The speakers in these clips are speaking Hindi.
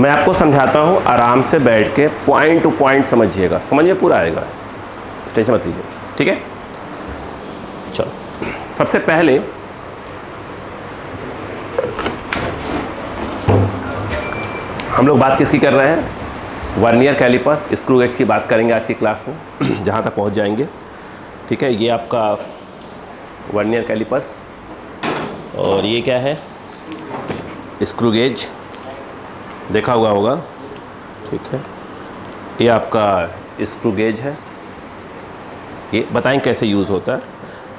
मैं आपको समझाता हूँ, आराम से बैठ के पॉइंट टू पॉइंट समझिएगा, समझ में पूरा आएगा, टेंशन मत लीजिए, ठीक है। चलो सबसे पहले हम लोग बात किसकी कर रहे हैं, वर्नियर कैलिपर्स, स्क्रू गेज की बात करेंगे आज की क्लास में जहाँ तक पहुँच जाएंगे, ठीक है। ये आपका वर्नियर कैलिपर्स और ये क्या है, स्क्रू गेज, देखा हुआ होगा, ठीक है। ये आपका स्क्रू गेज है, ये बताएं कैसे यूज़ होता है।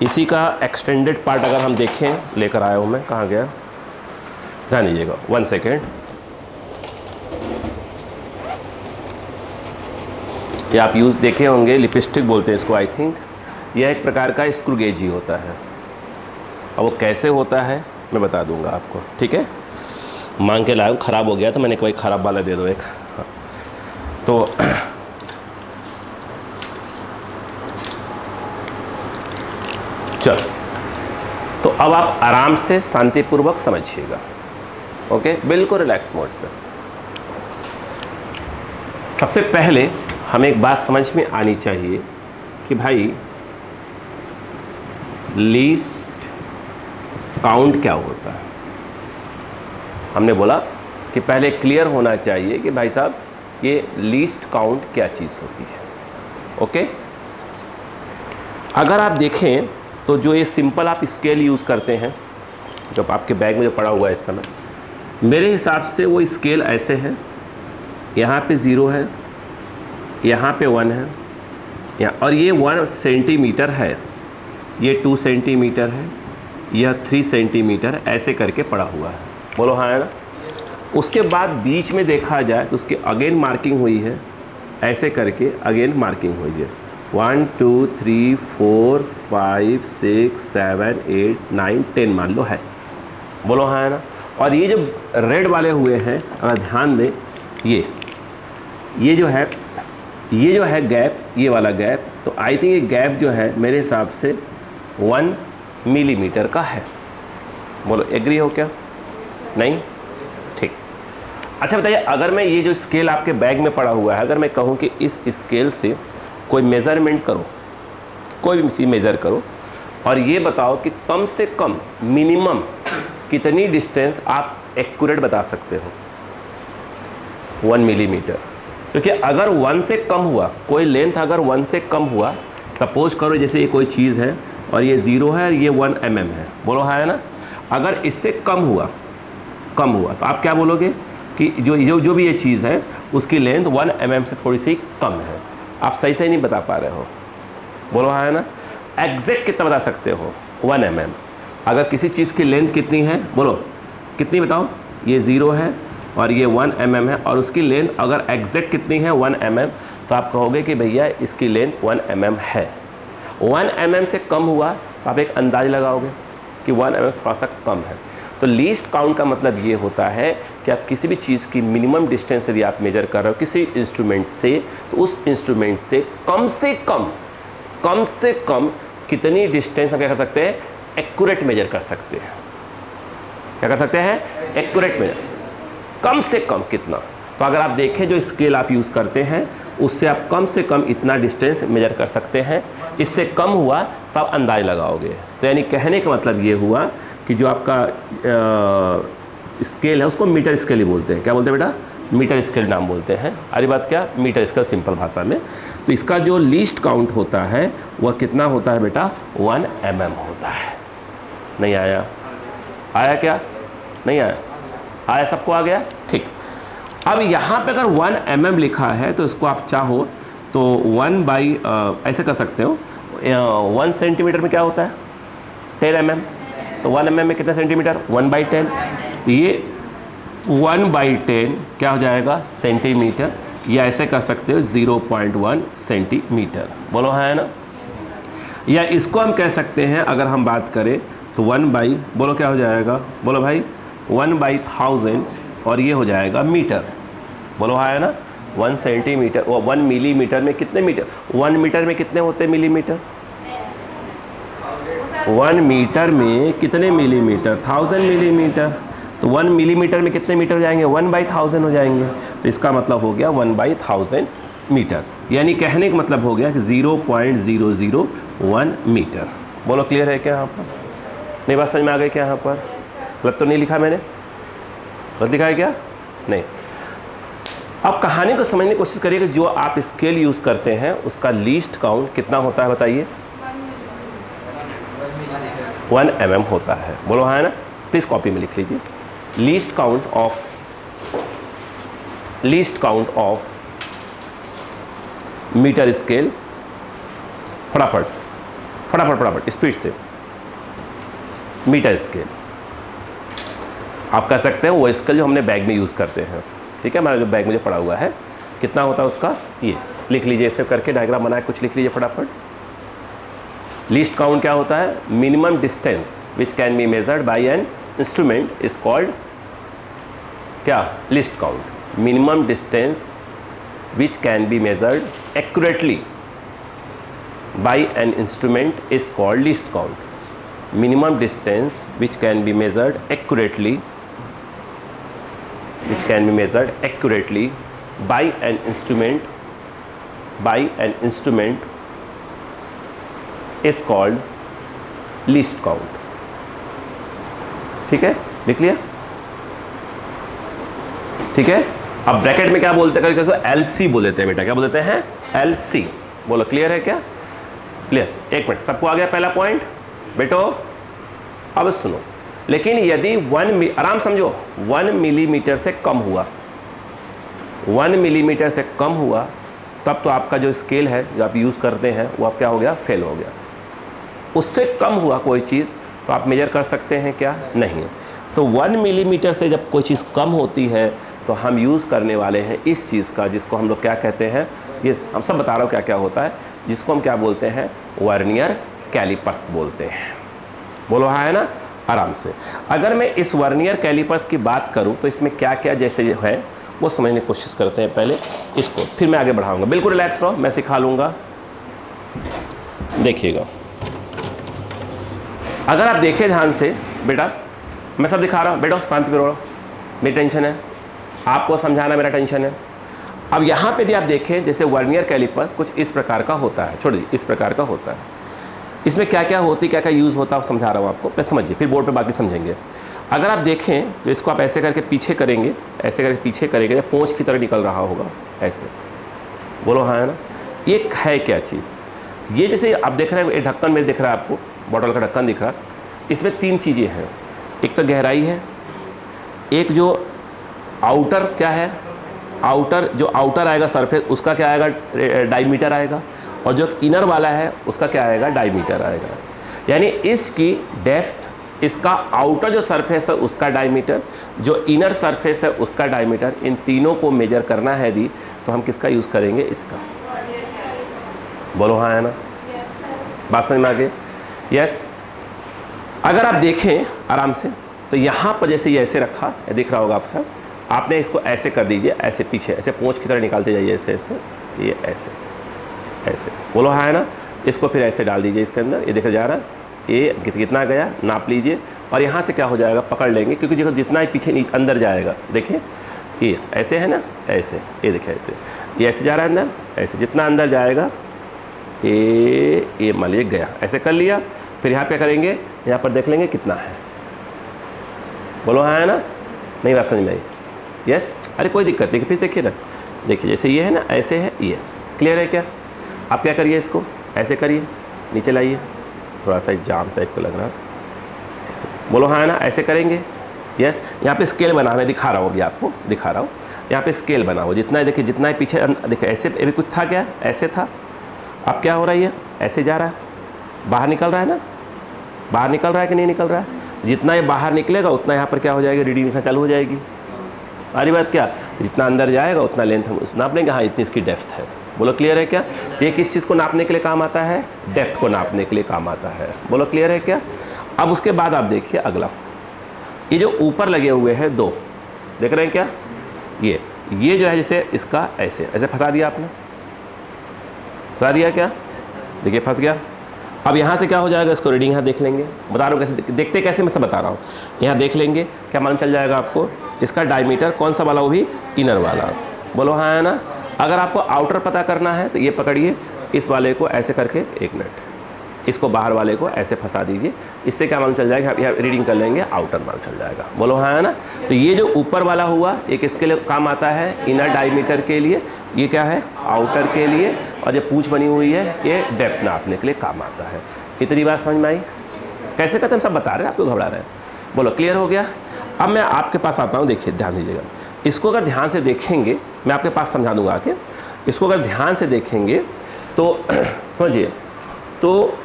इसी का एक्सटेंडेड पार्ट अगर हम देखें, लेकर आया हूँ मैं, कहाँ गया, ध्यान दीजिएगा, 1 सेकेंड। ये आप यूज़ देखे होंगे, लिपस्टिक बोलते हैं इसको आई थिंक। यह एक प्रकार का स्क्रू गेज ही होता है, और वो कैसे होता है मैं बता दूंगा आपको, ठीक है। मांग के लाया हूँ, ख़राब हो गया तो मैंने कोई ख़राब वाला दे दो एक। तो चल, तो अब आप आराम से शांतिपूर्वक समझिएगा, ओके, बिल्कुल रिलैक्स मोड पे। सबसे पहले हमें एक बात समझ में आनी चाहिए कि भाई लीस्ट काउंट क्या होता है। हमने बोला कि पहले क्लियर होना चाहिए कि भाई साहब ये लीस्ट काउंट क्या चीज़ होती है, ओके। अगर आप देखें तो जो ये सिंपल आप स्केल यूज़ करते हैं, जब आपके बैग में जो पड़ा हुआ है इस समय, मेरे हिसाब से वो स्केल ऐसे है, यहाँ पे 0 है, यहाँ पे 1 है, यहाँ, और ये 1 सेंटीमीटर है, ये 2 सेंटीमीटर है, यह 3 सेंटीमीटर, ऐसे करके पड़ा हुआ है, बोलो हाँ है ना। उसके बाद बीच में देखा जाए तो उसकी अगेन मार्किंग हुई है, ऐसे करके अगेन मार्किंग हुई है, 1 2 3 4 5 6 7 8 9 10 मान लो है, बोलो हाँ है ना। और ये जो रेड वाले हुए हैं, अगर ध्यान दें, ये जो है गैप, ये वाला गैप, तो आई थिंक ये गैप जो है मेरे हिसाब से 1 मिलीमीटर का है, बोलो एग्री हो क्या, नहीं, ठीक। अच्छा बताइए, अगर मैं ये जो स्केल आपके बैग में पड़ा हुआ है, अगर मैं कहूँ कि इस स्केल से कोई मेज़रमेंट करो, कोई भी चीज़ मेज़र करो, और ये बताओ कि कम से कम मिनिमम कितनी डिस्टेंस आप एक्यूरेट बता सकते हो, 1 मिलीमीटर। क्योंकि अगर 1 से कम हुआ, कोई लेंथ अगर 1 से कम हुआ, सपोज करो जैसे ये कोई चीज़ है और ये 0 है और ये 1 mm है, बोलो हाँ है ना। अगर इससे कम हुआ तो आप क्या बोलोगे कि जो भी ये चीज़ है उसकी लेंथ 1 mm से थोड़ी सी कम है। आप सही से नहीं बता पा रहे हो, बोलो हाँ है ना। एग्जैक्ट कितना बता सकते हो, 1 mm। अगर किसी चीज़ की लेंथ कितनी है, बोलो कितनी बताओ, ये 0 है और ये 1 mm है, और उसकी लेंथ अगर एग्जैक्ट कितनी है 1 mm, तो आप कहोगे कि भैया इसकी लेंथ 1 mm है। 1 mm से कम हुआ तो आप एक अंदाज लगाओगे कि 1 mm थोड़ा सा कम है। तो लीस्ट काउंट का मतलब ये होता है कि आप किसी भी चीज़ की मिनिमम डिस्टेंस यदि आप मेजर कर रहे हो किसी इंस्ट्रूमेंट से, तो उस इंस्ट्रूमेंट से कम से कम कितनी डिस्टेंस हम क्या कर सकते हैं, एक्यूरेट मेजर कर सकते हैं। क्या कर सकते हैं, एक्यूरेट मेजर, कम से कम कितना। तो अगर आप देखें जो स्केल आप यूज़ करते हैं उससे आप कम से कम इतना डिस्टेंस मेजर कर सकते हैं, इससे कम हुआ तो आप अंदाज लगाओगे। तो यानी कहने का मतलब ये हुआ कि जो आपका स्केल है उसको मीटर स्केल ही बोलते हैं। क्या बोलते हैं बेटा, मीटर स्केल नाम बोलते हैं। अरे बात क्या, मीटर स्केल सिंपल भाषा में। तो इसका जो लीस्ट काउंट होता है वह कितना होता है बेटा, 1 mm होता है। नहीं आया, आया क्या, नहीं आया, आया, सबको आ गया, ठीक। अब यहाँ पे अगर 1 mm लिखा है तो इसको आप चाहो तो 1 बाई ऐसे कर सकते हो, 1 सेंटीमीटर में क्या होता है 10 mm, तो 1 mm में कितने सेंटीमीटर, 1/10, ये 1/10 क्या हो जाएगा सेंटीमीटर, या ऐसे कर सकते हो 0.1 सेंटीमीटर, बोलो हाँ है ना। या इसको हम कह सकते हैं, अगर हम बात करें तो 1 बाई, बोलो क्या हो जाएगा, बोलो भाई 1/1000, और ये हो जाएगा मीटर, बोलो हाँ है ना। 1 सेंटीमीटर, 1 मिलीमीटर में कितने मीटर, 1 मीटर में कितने होते हैं मिलीमीटर, 1 मीटर में कितने मिलीमीटर, 1000 मिलीमीटर। तो 1 मिलीमीटर में कितने मीटर हो जाएंगे? 1/1000 हो जाएंगे। तो इसका मतलब हो गया 1/1000 मीटर, यानी कहने का मतलब हो गया कि 0.001 मीटर। बोलो क्लियर है क्या यहाँ पर? नहीं बात समझ में आ गई क्या यहाँ पर? गलत तो नहीं लिखा मैंने? गलत लिखा है क्या? नहीं। अब कहानी को समझने की कोशिश करिए कि जो आप स्केल यूज़ करते हैं उसका लीस्ट काउंट कितना होता है बताइए? 1 mm होता है। बोलो हाँ है ना? प्लीज़ कॉपी में लिख लीजिए। Least count of metre scale. फटाफट स्पीड से। मीटर स्केल आप कह सकते हैं वो स्केल जो हमने बैग में यूज़ करते हैं, ठीक है? हमारा जो बैग मुझे पड़ा हुआ है कितना होता है उसका, ये लिख लीजिए, इसे करके डायग्राम बनाए कुछ लिख लीजिए फटाफट। लीस्ट काउंट क्या होता है? Minimum distance which can be measured by an instrument is called क्या? Least count. Minimum distance which can be measured accurately by an instrument is called least count. Minimum distance which can be measured accurately by an instrument is called least count। ठीक है, लिख लिया? ठीक है। अब ब्रैकेट में क्या बोलते हैं? LC बोल देते हैं बेटा। क्या बोल देते हैं? LC। बोलो क्लियर है क्या? क्लियर। एक मिनट, सबको आ गया पहला पॉइंट बेटो? अब सुनो, लेकिन यदि आराम समझो, 1 मिलीमीटर से कम हुआ, 1 मिलीमीटर से कम हुआ, तब तो आपका जो स्केल है जो आप यूज़ करते हैं वो आप क्या हो गया? फेल हो गया। उससे कम हुआ कोई चीज़ तो आप मेजर कर सकते हैं क्या? नहीं। तो 1 मिलीमीटर से जब कोई चीज़ कम होती है तो हम यूज़ करने वाले हैं इस चीज़ का, जिसको हम लोग क्या कहते हैं, ये हम सब बता रहा हूँ क्या क्या होता है, जिसको हम क्या बोलते हैं? वर्नियर कैलिपर्स बोलते हैं। बोलो हाँ है ना? आराम से। अगर मैं इस वर्नियर कैलिपर्स की बात करूं तो इसमें क्या क्या जैसे है वो समझने की कोशिश करते हैं पहले इसको, फिर मैं आगे बढ़ाऊंगा। बिल्कुल रिलैक्स रहो, मैं सिखा लूँगा। देखिएगा, अगर आप देखें ध्यान से बेटा, मैं सब दिखा रहा हूँ, बैठो शांति पे रहो, मेरी टेंशन है, आपको समझाना मेरा टेंशन है। अब यहाँ पे भी आप देखें, जैसे वर्नियर कैलिपर्स कुछ इस प्रकार का होता है, छोड़ दीजिए, इस प्रकार का होता है। इसमें क्या क्या होती, क्या क्या यूज़ होता है, समझा रहा हूँ आपको, मैं समझिए, फिर बोर्ड पे बाकी समझेंगे। अगर आप देखें तो इसको आप ऐसे करके पीछे करेंगे, ऐसे करके पीछे करेंगे, पोंछ की तरह निकल रहा होगा ऐसे। बोलो हाँ है ना? ये है क्या चीज़? ये जैसे आप देख रहे हैं, एक ढक्कन में दिख रहा है आपको, बॉटल का ढक्कन दिख रहा है। इसमें 3 चीज़ें हैं, एक तो गहराई है, एक जो आउटर क्या है, आउटर जो आउटर आएगा सरफेस उसका क्या आएगा? डायमीटर आएगा, और जो इनर वाला है उसका क्या आएगा? डायमीटर आएगा। यानी इसकी डेप्थ, इसका आउटर जो सरफेस है उसका डायमीटर, जो इनर सरफेस है उसका डायमीटर, इन तीनों को मेजर करना है दी तो हम किसका यूज़ करेंगे? इसका। बोलो हाँ है ना? बात समझ में आ गई? यस। अगर आप देखें आराम से तो यहाँ पर जैसे ये ऐसे रखा दिख रहा होगा आप सब, आपने इसको ऐसे कर दीजिए, ऐसे पीछे ऐसे पोंछ की तरह निकालते जाइए, ऐसे ऐसे, ये ऐसे ऐसे। बोलो हाँ है ना? इसको फिर ऐसे डाल दीजिए इसके अंदर, ये देखा जा रहा है, ये कितना गया नाप लीजिए, और यहाँ से क्या हो जाएगा? पकड़ लेंगे, क्योंकि देखो जितना ही पीछे अंदर जाएगा, देखिए ये ऐसे है ना, ऐसे, ये देखिए ऐसे, ये ऐसे जा रहा है अंदर, ऐसे जितना अंदर जाएगा ये मान लीजिए गया, ऐसे कर लिया। फिर यहाँ पे करेंगे, यहाँ पर देख लेंगे कितना है। बोलो हाँ है ना? नहीं बात समझ में आई? यस। अरे कोई दिक्कत नहीं, फिर देखिए ना, देखिए जैसे ये है ना, ऐसे है ये, क्लियर है क्या? आप क्या करिए, इसको ऐसे करिए, नीचे लाइए, थोड़ा सा जाम टाइप का लग रहा है ऐसे। बोलो हाँ है ना? ऐसे करेंगे। यस। यहाँ पे स्केल बना, मैं दिखा रहा हूँ, अभी आपको दिखा रहा हूँ, यहाँ पे स्केल बना हो, जितना देखिए, जितना ही पीछे देखिए, ऐसे अभी कुछ था क्या? ऐसे था, अब क्या हो रहा है? ये ऐसे जा रहा है, बाहर निकल रहा है ना? बाहर निकल रहा है कि नहीं निकल रहा है? जितना ये बाहर निकलेगा उतना यहाँ पर क्या हो जाएगा? रीडिंग लिखना चालू हो जाएगी। सारी बात क्या? जितना अंदर जाएगा उतना लेंथ हम नाप लेंगे, हाँ इतनी इसकी डेप्थ है। बोलो क्लियर है क्या? ये किस चीज़ को नापने के लिए काम आता है? डेप्थ को नापने के लिए काम आता है। बोलो क्लियर है क्या? अब उसके बाद आप देखिए अगला, ये जो ऊपर लगे हुए हैं 2, देख रहे हैं क्या? ये जो है जैसे इसका ऐसे ऐसे फंसा दिया आपने, फंसा दिया क्या? देखिए फंस गया। अब यहाँ से क्या हो जाएगा, इसको रीडिंग यहाँ देख लेंगे, बता रहा हूँ कैसे देखते कैसे, मैं सब बता रहा हूँ। यहाँ देख लेंगे, क्या मालूम चल जाएगा आपको, इसका डायमीटर कौन सा वाला, वो भी इनर वाला। बोलो हाँ है ना। अगर आपको आउटर पता करना है तो ये पकड़िए, इस वाले को ऐसे करके 1 मिनट, इसको बाहर वाले को ऐसे फंसा दीजिए, इससे क्या मालूम चल जाएगा, यहाँ रीडिंग कर लेंगे, आउटर मालूम चल जाएगा। बोलो हाँ है ना। तो ये जो ऊपर वाला हुआ एक इसके लिए काम आता है इनर डायमीटर के लिए, ये क्या है आउटर के लिए, और जो पूंछ बनी हुई है ये डेप्थ नापने के लिए काम आता है। इतनी बात समझ में आई? कैसे करते हम सब बता रहे हैं, आपको घबरा रहे हैं। बोलो क्लियर हो गया। अब मैं आपके पास आता हूँ, देखिए ध्यान दीजिएगा, इसको अगर ध्यान से देखेंगे, मैं आपके पास समझा दूंगा आके, इसको अगर ध्यान से देखेंगे तो समझिए, तो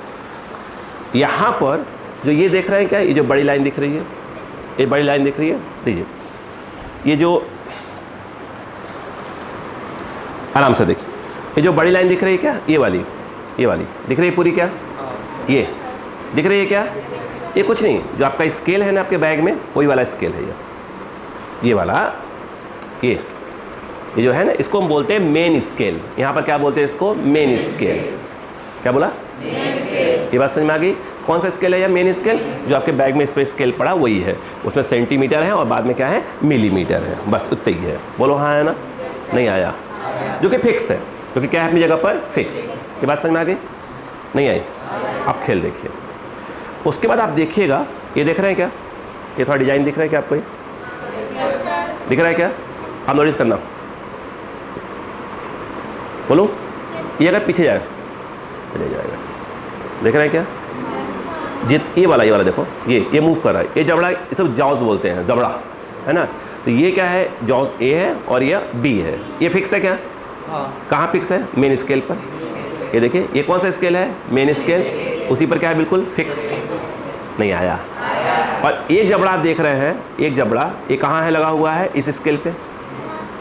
यहाँ पर जो ये देख रहे हैं क्या, ये जो बड़ी लाइन दिख रही है, ये बड़ी लाइन दिख रही है, देखिए ये जो, आराम से देखिए, ये जो बड़ी लाइन दिख रही है क्या, ये वाली दिख रही है पूरी, क्या ये दिख रही है क्या, ये कुछ नहीं, जो आपका स्केल है ना आपके बैग में, वही वाला स्केल है ये वाला, ये जो है ना, इसको हम बोलते हैं मेन स्केल। यहाँ पर क्या बोलते हैं इसको, मेन स्केल। क्या बोला, ये बात समझ में आ गई। कौन सा स्केल है या मेन स्केल, जो आपके बैग में इस पर स्केल पड़ा वही है, उसमें सेंटीमीटर है और बाद में क्या है मिलीमीटर है, बस उतना ही है। बोलो हाँ है ना। नहीं आया, जो कि फिक्स है, क्योंकि क्या है अपनी जगह पर फिक्स। ये बात समझ में आ गई, नहीं आई। अब खेल देखिए, उसके बाद आप देखिएगा, ये देख रहे हैं क्या, ये थोड़ा डिजाइन दिख रहा है क्या आपको, ये दिख रहा है क्या, आप नोटिस करना। बोलो ये अगर पीछे जाए ले जाएगा, देख रहे हैं क्या, ये वाला देखो, ये मूव कर रहा है, ये जबड़ा, ये सब जॉज बोलते हैं, जबड़ा है ना। तो ये क्या है, जॉज ए है और ये बी है, ये फिक्स है क्या, कहाँ फिक्स है, मेन स्केल पर। ये देखिए ये कौन सा स्केल है, मेन स्केल, उसी पर क्या है बिल्कुल फिक्स। नहीं आया। और एक जबड़ा आप देख रहे हैं, एक जबड़ा ये कहाँ है, लगा हुआ है इस स्केल पे,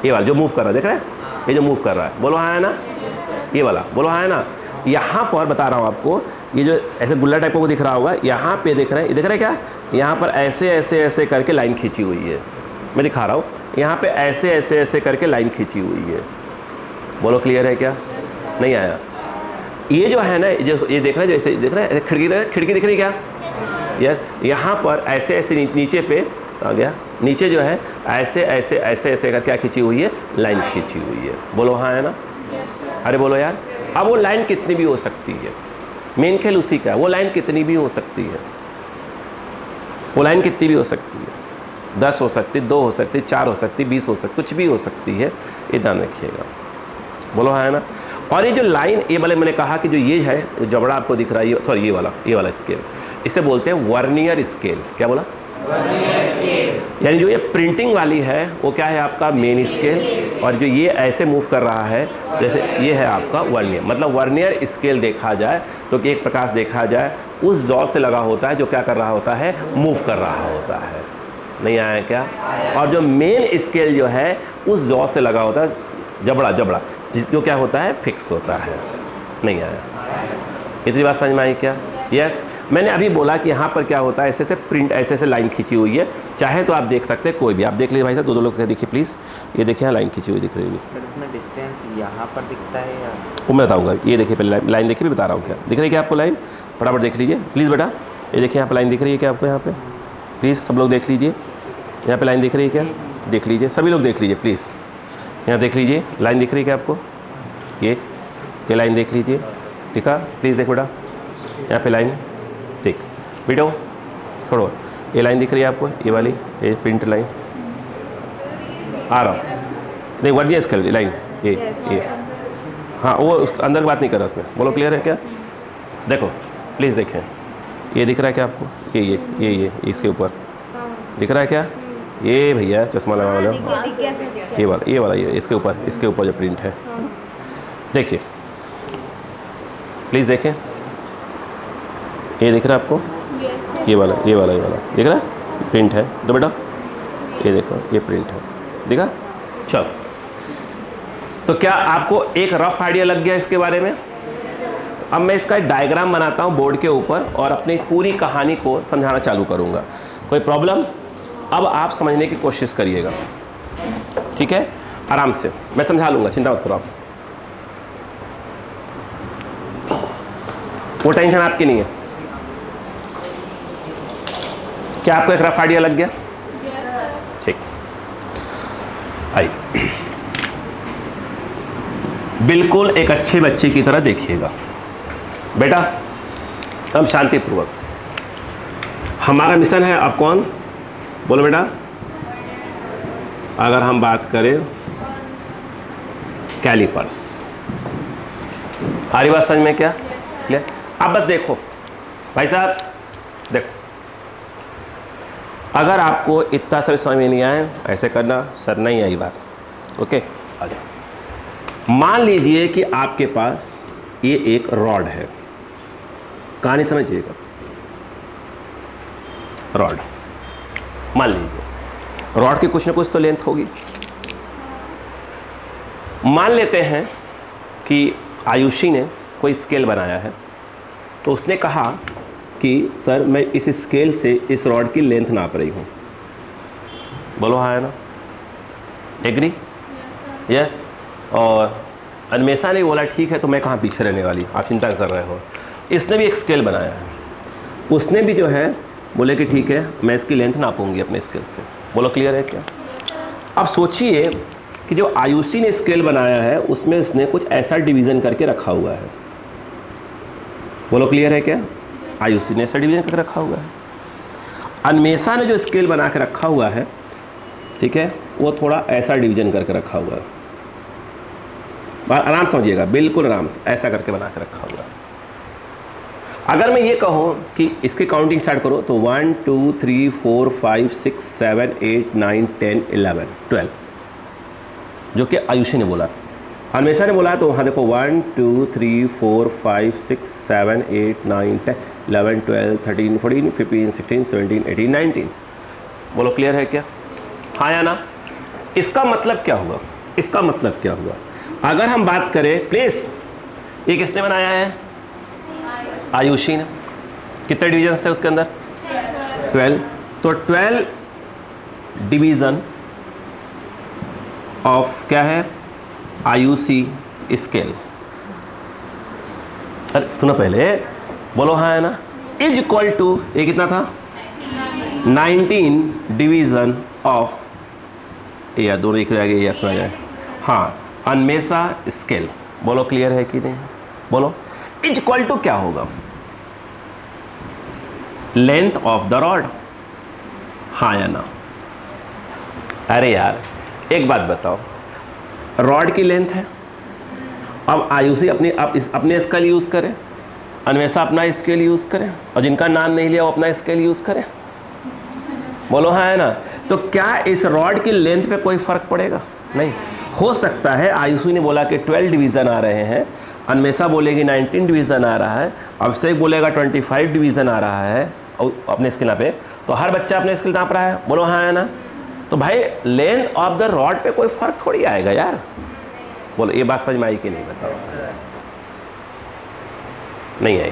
ये वाला जो मूव कर रहा है, देख रहे हैं, ये जो मूव कर रहा है, बोलो हाँ है ना, ये वाला, बोलो हाँ है ना। यहाँ पर बता रहा हूँ आपको, ये जो ऐसे गुल्ला टाइप को दिख रहा होगा, यहाँ पे देख रहे हैं, ये देख रहे हैं क्या, यहाँ पर ऐसे ऐसे ऐसे करके लाइन खींची हुई है, मैं दिखा रहा हूँ, यहाँ पे ऐसे ऐसे ऐसे करके लाइन खींची हुई है। बोलो क्लियर है क्या, नहीं आया। ये जो है ना, ये देख रहे हैं, जैसे देख रहे हैं खिड़की दिख रही है क्या, यस, यहाँ पर ऐसे ऐसे नीचे पे आ गया, नीचे जो है ऐसे ऐसे ऐसे ऐसे करके क्या खींची हुई है, लाइन खींची हुई है। बोलो हाँ है ना। अरे बोलो यार। अब वो लाइन कितनी भी हो सकती है, मेन खेल उसी का है, वो लाइन कितनी भी हो सकती है, वो लाइन कितनी भी हो सकती है, 10 हो सकती, 2 हो सकती, 4 हो सकती, 20 हो सकती, कुछ भी हो सकती है, ये ध्यान रखिएगा। बोलो हाँ है ना। और ये जो लाइन, ये वाले मैंने कहा कि जो ये है, जो जबड़ा आपको दिख रहा है, सॉरी ये वाला स्केल, इसे बोलते हैं वर्नियर स्केल। क्या बोला, यानी जो ये प्रिंटिंग वाली है वो क्या है आपका मेन स्केल, और जो ये ऐसे मूव कर रहा है जैसे ये है आपका वर्नियर। मतलब वर्नियर स्केल देखा जाए तो कि एक प्रकाश देखा जाए उस जॉ से लगा होता है जो क्या कर रहा होता है, मूव कर रहा होता है। नहीं आया क्या। और जो मेन स्केल जो है उस जॉ से लगा होता है, जबड़ा जो क्या होता है, फिक्स होता है। नहीं आया। इतनी बात समझ में आई क्या। यस, मैंने अभी बोला कि यहाँ पर क्या होता है, ऐसे ऐसे प्रिंट, ऐसे ऐसे लाइन खींची हुई है। चाहे तो आप देख सकते हैं, कोई भी आप देख लीजिए भाई साहब, दो लोग देखिए प्लीज़, ये देखिए यहाँ लाइन खींची हुई दिख रही है। इसमें डिस्टेंस यहाँ पर दिखता है या वो मैं बताऊँगा। ये देखिए पहले लाइन देखिए, भी बता रहा हूँ क्या दिख रही है क्या आपको लाइन, फटाफट देख लीजिए प्लीज़ बेटा। ये देखिए यहाँ पर लाइन दिख रही है क्या आपको, यहाँ पे प्लीज़ सब लोग देख लीजिए, यहाँ पे लाइन दिख रही है क्या, देख लीजिए सभी लोग देख लीजिए प्लीज़, यहाँ देख लीजिए लाइन दिख रही है क्या आपको, ये लाइन देख लीजिए, ठीक है प्लीज़ देख बेटा, यहाँ पे लाइन ठीक बेटो, छोड़ो, ये लाइन दिख रही है आपको, ये वाली, ये प्रिंट लाइन आ रहा देख वर्नियर स्केल लाइन, ये हाँ, वो उस अंदर की बात नहीं कर रहा उसमें। बोलो क्लियर है क्या। देखो प्लीज़ देखें, ये दिख रहा है क्या आपको, ये इसके ऊपर दिख रहा है क्या, ये भैया चश्मा लगा वाला, ये वाला ये इसके ऊपर जो प्रिंट है, देखिए प्लीज़ देखें, ये दिख रहा है आपको, ये वाला दिख रहा है, प्रिंट है तो बेटा, ये देखो ये प्रिंट है, दिखा। चलो, तो क्या आपको एक रफ आइडिया लग गया इसके बारे में। तो अब मैं इसका एक डायग्राम बनाता हूँ बोर्ड के ऊपर और अपनी पूरी कहानी को समझाना चालू करूँगा। कोई प्रॉब्लम। अब आप समझने की कोशिश करिएगा, ठीक है, आराम से मैं समझा लूँगा, चिंता मत करो आप। वो टेंशन आपकी नहीं है। क्या आपको एक रफ आइडिया लग गया? ठीक, आइए बिल्कुल एक अच्छे बच्चे की तरह देखिएगा बेटा, हम शांतिपूर्वक, हमारा मिशन है। अब कौन बोलो बेटा? अगर हम बात करें कैलिपर्स, आ रही बात समझ में? क्या क्लियर? अब बस देखो भाई साहब, देखो अगर आपको इतना सब समझ में नहीं आए, ऐसे करना सर नहीं आई बात, ओके आ जाओ। मान लीजिए कि आपके पास ये एक रॉड है, कहानी समझिएगा, रॉड, मान लीजिए रॉड की कुछ ना कुछ तो लेंथ होगी। मान लेते हैं कि आयुषी ने कोई स्केल बनाया है, तो उसने कहा कि सर मैं इस स्केल से इस रॉड की लेंथ नाप रही हूँ। बोलो हाँ है ना? एग्री? यस। और अन्वेषा ने बोला ठीक है, तो मैं कहाँ पीछे रहने वाली, आप चिंता कर रहे हो। इसने भी एक स्केल बनाया है, उसने भी जो है बोले कि ठीक है मैं इसकी लेंथ नापूंगी अपने स्केल से। बोलो क्लियर है क्या? अब सोचिए कि जो आयुषी ने स्केल बनाया है उसमें इसने कुछ ऐसा डिवीज़न करके रखा हुआ है। बोलो क्लियर है क्या? आयुषी ने ऐसा डिवीज़न करके रखा हुआ है। अन्वेषा ने जो स्केल बना के रखा हुआ है, ठीक है, वो थोड़ा ऐसा डिवीज़न करके रखा हुआ है। आराम समझिएगा, बिल्कुल आराम से ऐसा करके बना के रखा हुआ है। अगर मैं ये कहूँ कि इसकी काउंटिंग स्टार्ट करो, तो 1 2 3 4 5 6 7 8 9 10 11 12, जो कि आयुषी ने बोला। अन्वेषा ने बोला तो वहाँ देखो 1 2 3 4 5 6 7 8 9 10 11 12 13 14 15 16 17 18 19। बोलो क्लियर है क्या? हाँ या ना? इसका मतलब क्या हुआ? इसका मतलब क्या हुआ? अगर हम बात करें प्लीज, ये किसने बनाया है? आयुषी ने। कितने डिवीजन्स थे उसके अंदर? 12। तो 12 डिवीजन ऑफ क्या है? आयुषी स्केल। अरे सुनो पहले, बोलो हाँ है ना? इज इक्वल टू, ये कितना था? 19 डिवीजन ऑफ, या दोनों एक हो जाएगा, यस हो जाए, हाँ, अन्वेषा स्केल। बोलो क्लियर है कि नहीं? बोलो इज इक्वल टू क्या होगा? लेंथ ऑफ द रॉड, हाँ या ना? अरे यार एक बात बताओ, रॉड की लेंथ है, अब आयुषी अपने स्केल यूज़ करें, अन्वेषा अपना स्केल यूज़ करें, और जिनका नाम नहीं लिया वो अपना स्केल यूज़ करें। बोलो हाँ है ना? तो क्या इस रॉड की लेंथ पे कोई फ़र्क पड़ेगा? नहीं। हो सकता है आयुषी ने बोला कि 12 डिवीज़न आ रहे हैं, अन्वेषा बोलेगी 19 डिवीज़न आ रहा है, अभिषेक बोलेगा 25 डिवीज़न आ रहा है अपने स्केल पे, तो हर बच्चा अपने स्केल नाप रहा है। बोलो हाँ है ना? तो भाई लेंथ ऑफ द रॉड पे कोई फ़र्क थोड़ी आएगा यार। बोलो ये बात समझ में आई कि नहीं? बताओ। नहीं आई?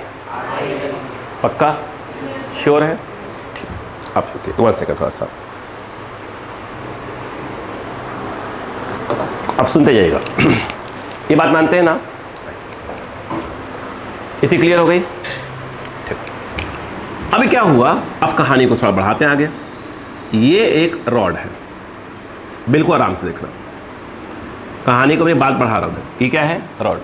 पक्का? श्योर है? ठीक, आप 1 सेकंड थोड़ा सा, अब सुनते जाइएगा। ये बात मानते हैं ना? इतनी क्लियर हो गई? ठीक। अभी क्या हुआ, अब कहानी को थोड़ा बढ़ाते हैं आगे। ये एक रॉड है, बिल्कुल आराम से देखना, कहानी को मैं बात बढ़ा रहा हूँ। ये क्या है? रॉड।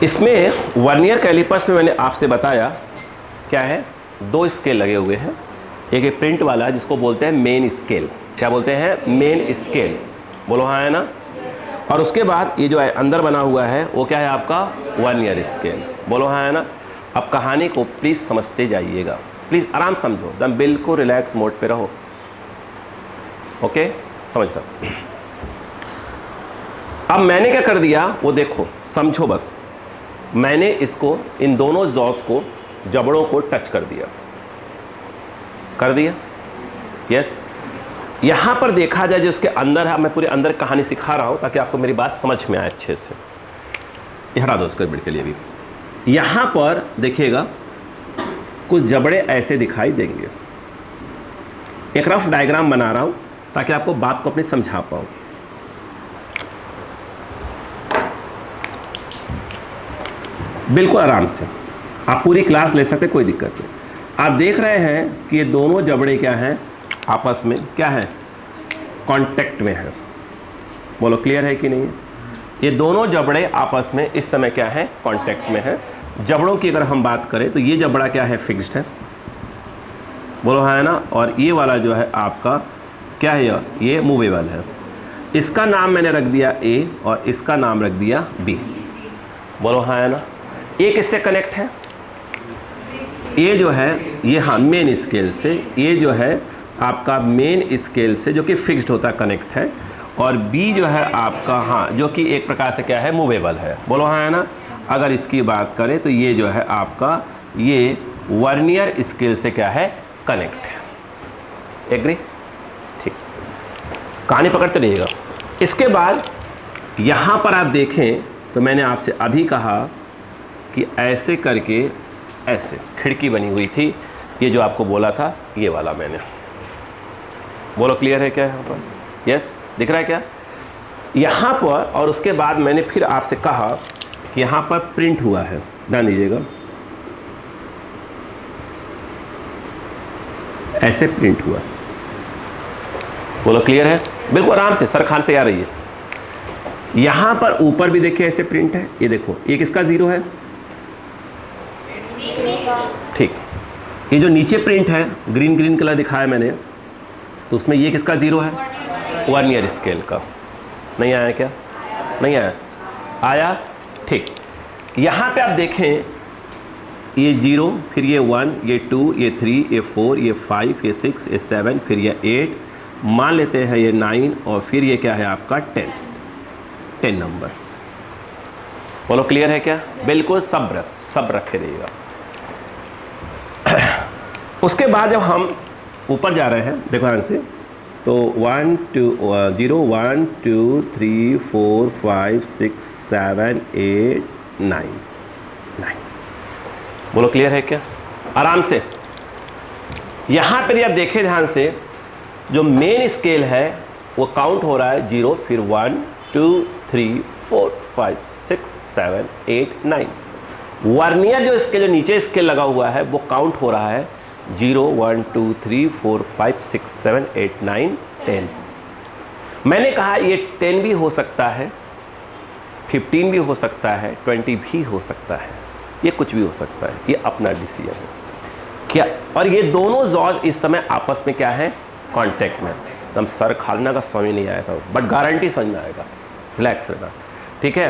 इसमें वर्नियर कैलिपर्स में मैंने आपसे बताया क्या है, 2 स्केल लगे हुए हैं। एक प्रिंट वाला जिसको बोलते हैं मेन स्केल। क्या बोलते हैं? Main scale. बोलो हाँ है ना? और उसके बाद ये जो अंदर बना हुआ है वो क्या है आपका? Vernier scale. बोलो हाँ है ना? अब कहानी को प्लीज़ समझते जाइएगा, प्लीज़ आराम समझो, एकदम बिल्कुल रिलैक्स मोड पे रहो। ओके, समझ रहा। अब मैंने क्या कर दिया वो देखो, समझो बस। मैंने इसको, इन दोनों जॉस को, जबड़ों को टच कर दिया, कर दिया, यस। यहाँ पर देखा जाए जो उसके अंदर है, मैं पूरे अंदर कहानी सिखा रहा हूँ ताकि आपको मेरी बात समझ में आए अच्छे से। ये हटा दो उसके बिट के लिए भी। यहाँ पर देखिएगा कुछ जबड़े ऐसे दिखाई देंगे। एक रफ डायग्राम बना रहा हूँ ताकि आपको बात को अपनी समझा पाऊँ। बिल्कुल आराम से आप पूरी क्लास ले सकते, कोई दिक्कत नहीं। आप देख रहे हैं कि ये दोनों जबड़े क्या हैं, आपस में क्या है, कांटेक्ट में है। बोलो क्लियर है कि नहीं? ये दोनों जबड़े आपस में इस समय क्या है, कांटेक्ट में है। जबड़ों की अगर हम बात करें तो ये जबड़ा क्या है, फिक्स्ड है। बोलो हाँ है ना। और ये वाला जो है आपका क्या है, ये मूवेबल है। इसका नाम मैंने रख दिया A और इसका नाम रख दिया B। बोलो हाँ है ना। ए किससे कनेक्ट है? ए जो है ये, हाँ, मेन स्केल से। ये जो है आपका मेन स्केल से जो कि फिक्स्ड होता है, कनेक्ट है। और बी जो है आपका, हाँ, जो कि एक प्रकार से क्या है, मूवेबल है। बोलो हाँ है ना। अगर इसकी बात करें तो ये जो है आपका, ये वर्नियर स्केल से क्या है, कनेक्ट है। एग्री? ठीक, कहानी पकड़ते रहिएगा। इसके बाद यहाँ पर आप देखें तो मैंने आपसे अभी कहा कि ऐसे करके ऐसे खिड़की बनी हुई थी, ये जो आपको बोला था ये वाला मैंने। बोलो क्लियर है क्या यहाँ पर? यस, दिख रहा है क्या यहाँ पर? और उसके बाद मैंने फिर आपसे कहा कि यहाँ पर प्रिंट हुआ है, ध्यान दीजिएगा, ऐसे प्रिंट हुआ। बोलो क्लियर है? बिल्कुल आराम से, सर खान तैयार रहिए। यहाँ पर ऊपर भी देखिए ऐसे प्रिंट है। ये देखो, एक इसका 0 है, ठीक। ये जो नीचे प्रिंट है, ग्रीन ग्रीन कलर दिखाया मैंने, तो उसमें ये किसका 0 है, वर्नियर स्केल का। नहीं आया क्या? नहीं आया? आया, ठीक। यहाँ पे आप देखें, ये 0, फिर ये 1, ये 2, ये 3, ये 4, ये 5, ये 6, ये 7, फिर ये 8, मान लेते हैं ये 9, और फिर ये क्या है आपका 10 नंबर। बोलो क्लियर है क्या? बिल्कुल सब्र रखे रहिएगा। उसके बाद जब हम ऊपर जा रहे हैं, देखो ध्यान से, तो 1 2 0 1 2 3 4 5 6 7 8 9। बोलो क्लियर है क्या? आराम से। यहाँ पर आप देखें ध्यान से, जो मेन स्केल है वो काउंट हो रहा है 0, फिर 1 2 3 4 5 6 7 8 9। वर्नियर जो स्केल, जो नीचे स्केल लगा हुआ है, वो काउंट हो रहा है 0 1 2 3 4 5 6 7 8 9 10। मैंने कहा ये 10 भी हो सकता है, 15 भी हो सकता है, 20 भी हो सकता है, ये कुछ भी हो सकता है, ये अपना डिसीजन है क्या। और ये दोनों जॉज इस समय आपस में क्या है, कांटेक्ट में। एकदम सर खालना का समझ नहीं आया था, बट गारंटी समझ में आएगा, रिलैक्स रहना, ठीक है।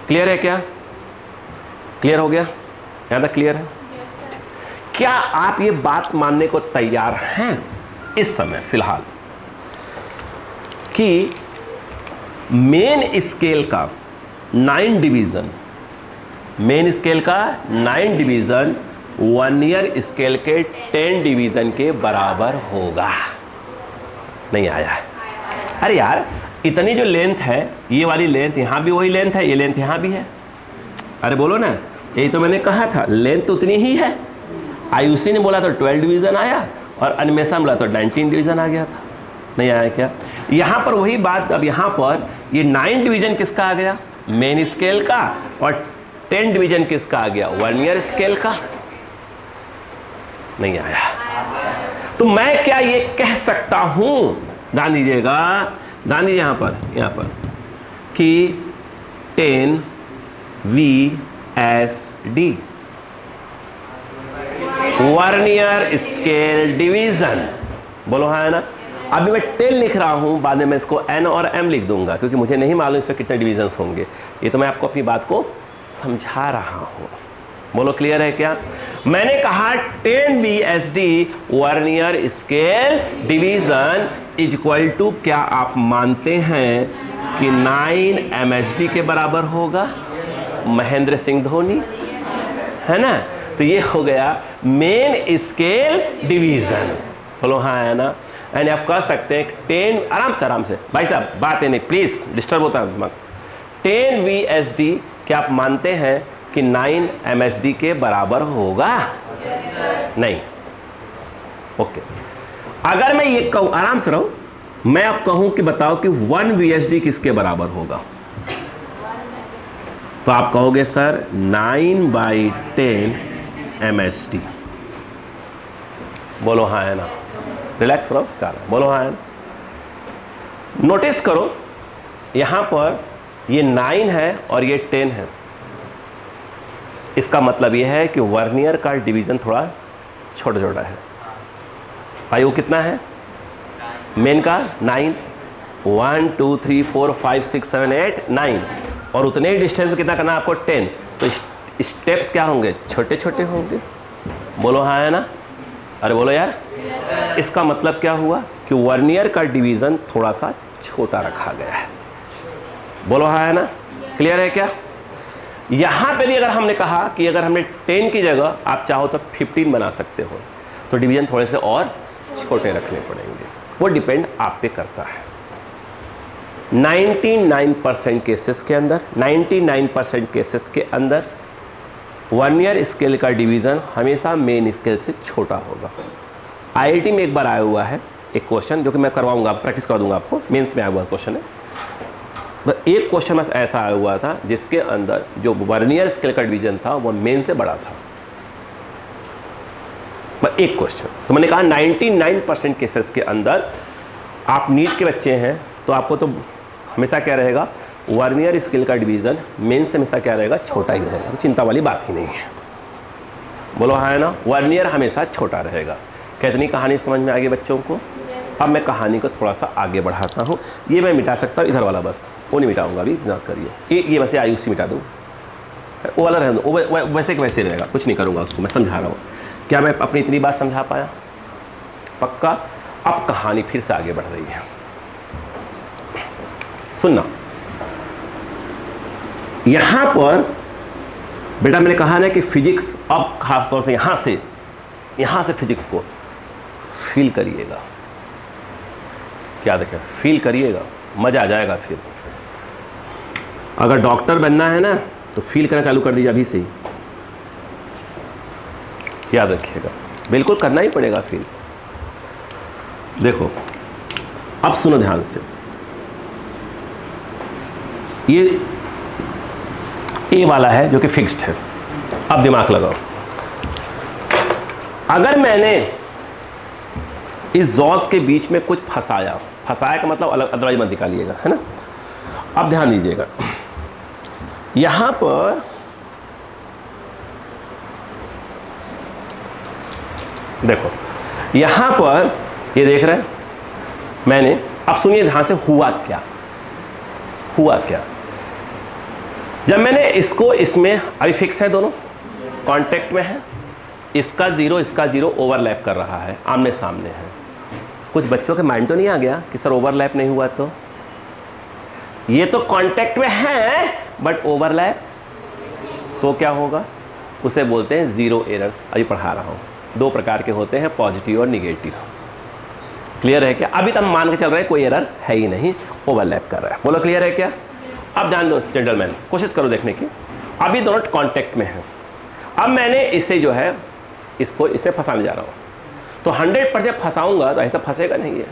क्लियर है क्या? क्लियर हो गया? यहाँ तक क्लियर है? क्या आप ये बात मानने को तैयार हैं इस समय फिलहाल कि मेन स्केल का 9 डिवीजन, मेन स्केल का 9 डिवीजन वर्नियर स्केल के 10 डिवीजन के बराबर होगा? नहीं आया है? अरे यार, इतनी जो लेंथ है, ये वाली लेंथ, यहाँ भी वही लेंथ है, ये लेंथ यहाँ भी है। अरे बोलो ना, यही तो मैंने कहा था, लेंथ तो उतनी ही है। आयुषी ने बोला तो 12 डिवीज़न आया, और अनमेशा बोला तो 19 डिवीज़न आ गया था। नहीं आया क्या? यहाँ पर वही बात, अब यहाँ पर ये 9 डिवीज़न किसका आ गया, मेन स्केल का, और 10 डिवीज़न किसका आ गया, वर्नियर स्केल का। नहीं आया। तो मैं क्या ये कह सकता हूँ, ध्यान दीजिएगा, ध्यान दीजिए यहाँ पर कि 10 VSD वर्नियर स्केल डिवीजन। बोलो हाँ है ना। अभी मैं 10 लिख रहा हूं, बाद में मैं इसको N और M लिख दूंगा, क्योंकि मुझे नहीं मालूम इस पर कितने डिवीजन्स होंगे। ये तो मैं आपको अपनी बात को समझा रहा हूं। बोलो क्लियर है क्या? मैंने कहा 10 VSD vernier scale division is equal to, क्या आप मानते हैं कि 9 MSD के बराबर होगा? महेंद्र सिंह धोनी, है ना। तो ये हो गया मेन स्केल डिवीजन। बोलो हाँ है ना। यानी आप कह सकते हैं 10, आराम से भाई साहब, बात है नहीं, प्लीज डिस्टर्ब होता है दिमाग। 10 VSD क्या आप मानते हैं कि 9 MSD के बराबर होगा? नहीं। ओके, अगर मैं ये कहूं, आराम से रहो, मैं अब कहूं कि बताओ कि 1 VSD किसके बराबर होगा? तो आप कहोगे सर 9/10 MSD। बोलो हाँ है ना, रिलैक्स रहो, बोलो हाँ है ना। नोटिस करो यहां पर ये 9 है और ये 10 है। इसका मतलब ये है कि वर्नियर का डिवीजन थोड़ा छोटा छोटा है। भाई वो कितना है? मेन का 9, 1 2 3 4 5 6 7 8 9, और उतने ही डिस्टेंस में कितना करना है आपको? 10। तो स्टेप्स क्या होंगे? छोटे छोटे होंगे। बोलो हाँ है ना, अरे बोलो यार। इसका मतलब क्या हुआ कि वर्नियर का डिवीजन थोड़ा सा छोटा रखा गया है। बोलो हाँ है ना, क्लियर है क्या? यहां पे भी अगर हमने कहा कि अगर हमने 10 की जगह आप चाहो तो 15 बना सकते हो, तो डिवीजन थोड़े से और छोटे रखने पड़ेंगे। वो डिपेंड आप पे करता है। 99% केसेस के अंदर 99% केसेस के अंदर वर्नियर स्केल का डिवीज़न हमेशा मेन स्केल से छोटा होगा। आईआईटी में एक बार आया हुआ है एक क्वेश्चन, जो कि मैं करवाऊंगा, प्रैक्टिस करा दूंगा आपको, मेंस में आया हुआ क्वेश्चन है। एक क्वेश्चन बस ऐसा आया हुआ था जिसके अंदर जो वर्नियर स्केल का डिवीज़न था वो मेन से बड़ा था, एक क्वेश्चन। तो मैंने कहा 99% केसेस के अंदर आप नीट के बच्चे हैं तो आपको तो हमेशा क्या रहेगा, वर्नियर स्केल का डिवीज़न मेन से हमेशा क्या रहेगा, छोटा ही रहेगा। तो चिंता वाली बात ही नहीं है। बोलो हाँ है ना, वर्नियर हमेशा छोटा रहेगा। कितनी कहानी समझ में आ गई बच्चों को? अब मैं कहानी को थोड़ा सा आगे बढ़ाता हूँ। ये मैं मिटा सकता हूँ, इधर वाला बस वो नहीं मिटाऊंगा अभी, इंतजार करिए। ये वैसे आयुषी मिटा दूँ, वो वाला रहने दो, वो वैसे के वैसे रहेगा, कुछ नहीं करूँगा उसको। मैं समझा रहा हूँ। क्या मैं अपनी इतनी बात समझा पाया? पक्का? अब कहानी फिर से आगे बढ़ रही है, सुनना। यहां पर बेटा मैंने कहा ना कि फिजिक्स, अब खास तौर से यहां से फिजिक्स को फील करिएगा। क्या देखें, फील करिएगा, मजा आ जाएगा। फिर अगर डॉक्टर बनना है ना तो फील करना चालू कर दीजिए अभी से ही, याद रखिएगा, बिल्कुल करना ही पड़ेगा फील। देखो अब सुनो ध्यान से, ये ए वाला है जो कि फिक्स्ड है। अब दिमाग लगाओ, अगर मैंने इस जॉस के बीच में कुछ फंसाया का मतलब अलग, अदरवाइज मत निकालिएगा, है ना। अब ध्यान दीजिएगा, यहां पर देखो, यहां पर ये देख रहे हैं मैंने। अब सुनिए ध्यान से, हुआ क्या जब मैंने इसको, इसमें अभी फिक्स है, दोनों कांटेक्ट में है, इसका जीरो ओवरलैप कर रहा है, आमने सामने है। कुछ बच्चों के माइंड तो नहीं आ गया कि सर ओवरलैप नहीं हुआ? तो ये तो कांटेक्ट में है बट ओवरलैप, तो क्या होगा? उसे बोलते हैं जीरो एरर्स। अभी पढ़ा रहा हूं, 2 प्रकार के होते हैं, पॉजिटिव और निगेटिव। क्लियर है क्या? अभी तक मान के चल रहे हैं कोई एरर है ही नहीं, ओवरलैप कर रहा है। बोलो क्लियर है क्या? अब जान लो जेंटलमैन, कोशिश करो देखने की। अभी दोनों कांटेक्ट में हैं। अब मैंने इसे जो है, इसे फंसाने जा रहा हूँ, तो 100% फंसाऊंगा तो ऐसा फंसेगा नहीं है।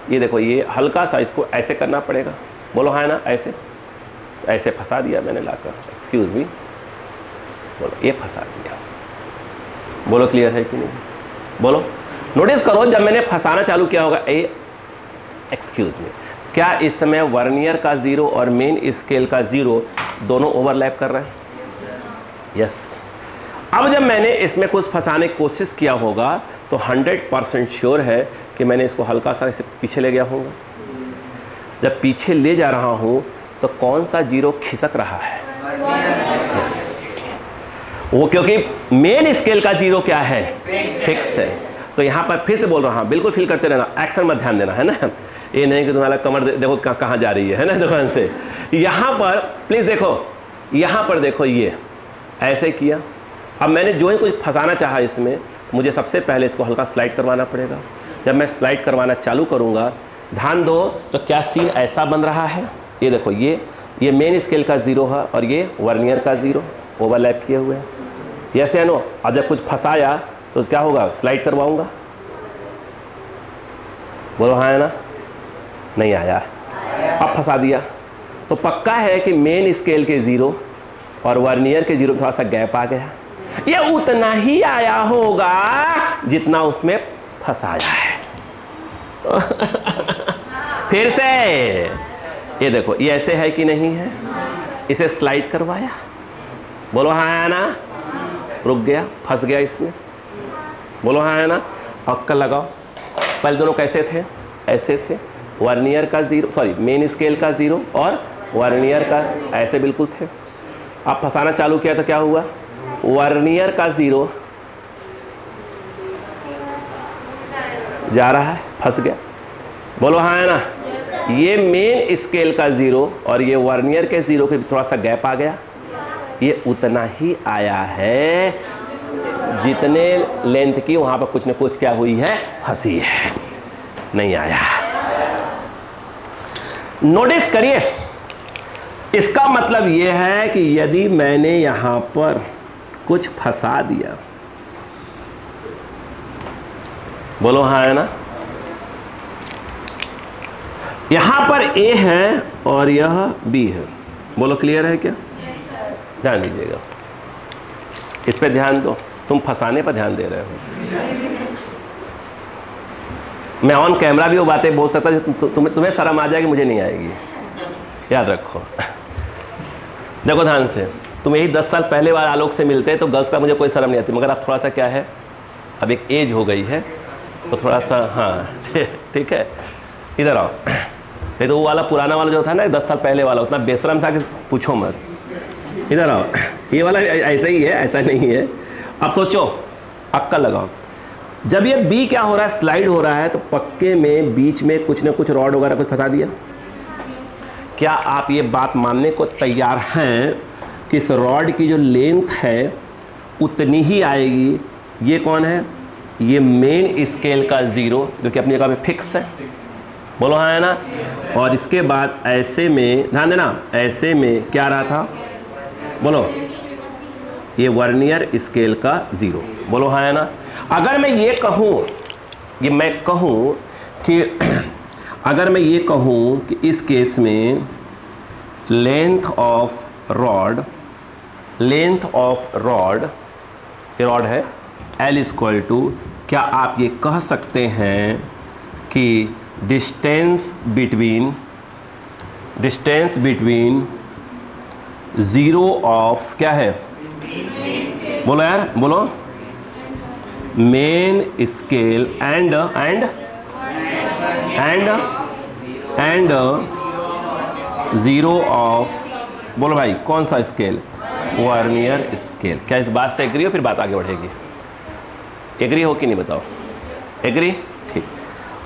ये देखो, ये हल्का सा इसको ऐसे करना पड़ेगा। बोलो हाँ ना, ऐसे। तो ऐसे फंसा दिया मैंने लाकर, एक्सक्यूज मी, बोलो ये फंसा दिया। बोलो क्लियर है कि नहीं? बोलो, नोटिस करो जब मैंने फंसाना चालू किया होगा, एक्सक्यूज मी, क्या इस समय वर्नियर का 0 और मेन स्केल का 0 दोनों ओवरलैप कर रहे हैं? यस। अब जब मैंने इसमें कुछ फंसाने की कोशिश किया होगा तो 100% श्योर है कि मैंने इसको हल्का सा इसे पीछे ले गया होगा। जब पीछे ले जा रहा हूं तो कौन सा 0 खिसक रहा है? यस, वो क्योंकि मेन स्केल का 0 क्या है? फिक्स है। तो यहां पर फिर से बोल रहा हूं, बिल्कुल फील करते रहना, एक्शन मत ध्यान देना, है ना। ये नहीं कि तुम्हारा कमर देखो कहाँ जा रही है ना दुकान से। यहाँ पर प्लीज़ देखो, यहाँ पर देखो, ये ऐसे किया। अब मैंने जो ही कुछ फंसाना चाहा इसमें, तो मुझे सबसे पहले इसको हल्का स्लाइड करवाना पड़ेगा। जब मैं स्लाइड करवाना चालू करूँगा, ध्यान दो, तो क्या सीन ऐसा बन रहा है? ये देखो, ये मेन स्केल का 0 है और ये वर्नियर का 0 ओवरलैप किए हुए हैं। यस या नो? और जब कुछ फंसाया तो क्या होगा? स्लाइड करवाऊँगा। बोलो हाँ है ना? नहीं आया, अब फंसा दिया। तो पक्का है कि मेन स्केल के 0 और वर्नियर के जीरो थोड़ा सा गैप आ गया, ये उतना ही आया होगा जितना उसमें फंसाया है। फिर से ये देखो, ये ऐसे है कि नहीं है, इसे स्लाइड करवाया, बोलो हाँ है ना, रुक गया, फंस गया इसमें, बोलो हाँ है ना। अक्कल लगाओ, पहले दोनों कैसे थे, ऐसे थे, वर्नियर का जीरो, सॉरी मेन स्केल का जीरो और वर्नियर का ऐसे बिल्कुल थे। अब फंसाना चालू किया तो क्या हुआ, वर्नियर का जीरो जा रहा है, फंस गया, बोलो हाँ है ना। ये मेन स्केल का जीरो और ये वर्नियर के जीरो के थोड़ा सा गैप आ गया, ये उतना ही आया है जितने लेंथ की वहां पर कुछ न कुछ क्या हुई है, फंसी है, नहीं आया। नोटिस करिए, इसका मतलब यह है कि यदि मैंने यहां पर कुछ फंसा दिया, बोलो हाँ है ना, यहां पर A है और यह B है, बोलो क्लियर है क्या? ध्यान दीजिएगा, इस पे ध्यान दो, तुम फंसाने पर ध्यान दे रहे हो। मैं ऑन कैमरा भी वो बातें बोल सकता है, तुम्हें शर्म आ जाएगी, मुझे नहीं आएगी, याद रखो। देखो ध्यान से, तुम यही 10 साल पहले वाले आलोक से मिलते तो गर्ल्स का मुझे कोई शर्म नहीं आती, मगर अब थोड़ा सा क्या है, अब एक एज हो गई है तो थोड़ा सा, हाँ ठीक है, इधर आओ। नहीं तो वो वाला पुराना वाला जो था ना 10 साल पहले वाला, उतना बेशरम था कि पूछो मत, इधर आओ। ये वाला ऐसा ही है, ऐसा नहीं है। अब सोचो, अक्कल लगाओ, जब ये B क्या हो रहा है, स्लाइड हो रहा है, तो पक्के में बीच में कुछ ना कुछ रॉड वगैरह कुछ फंसा दिया। क्या आप ये बात मानने को तैयार हैं कि इस रॉड की जो लेंथ है उतनी ही आएगी? ये कौन है, ये मेन स्केल का जीरो जो कि अपनी जगह पे फिक्स है, बोलो हाँ है ना। और इसके बाद ऐसे में ध्यान देना, ऐसे में क्या रहा था, बोलो ये वर्नियर स्केल का जीरो, बोलो हाँ है ना। अगर मैं ये कहूँ, ये मैं कहूँ कि अगर मैं ये कहूँ कि इस केस में लेंथ ऑफ रॉड, ये रॉड है L इक्वल टू, क्या आप ये कह सकते हैं कि डिस्टेंस बिटवीन जीरो ऑफ क्या है, बोलो यार बोलो, main scale and zero of, बोलो भाई कौन सा स्केल, वर्नियर स्केल। क्या इस बात से एग्री हो, फिर बात आगे बढ़ेगी। एग्री हो कि नहीं बताओ, एग्री, ठीक।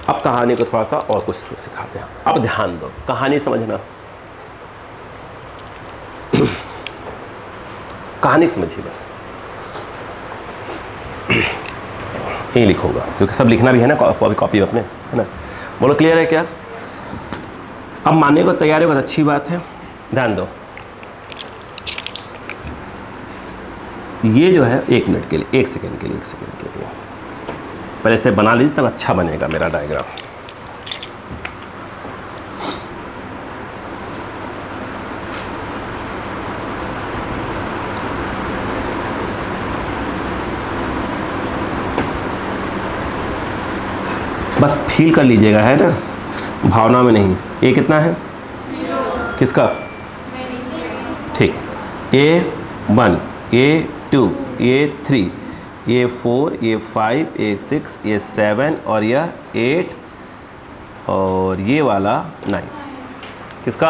अब कहानी को थोड़ा सा और कुछ सिखाते हैं। अब ध्यान दो, कहानी समझना, कहानी समझिए बस, यही लिखूंगा क्योंकि सब लिखना भी है ना, कॉपी अपने, है ना। बोलो क्लियर है क्या? अब मानने को तैयार है, बहुत अच्छी बात है, ध्यान दो। ये जो है 1 मिनट के लिए, 1 सेकंड के लिए, 1 सेकंड के लिए पहले से बना लीजिए, तब अच्छा बनेगा मेरा डायग्राम। बस फील कर लीजिएगा, है ना, भावना में नहीं। ये कितना है, किसका, ठीक, A1, A2, A3, A4, A5, A6, A7 और यह 8 और ये वाला 9, किसका?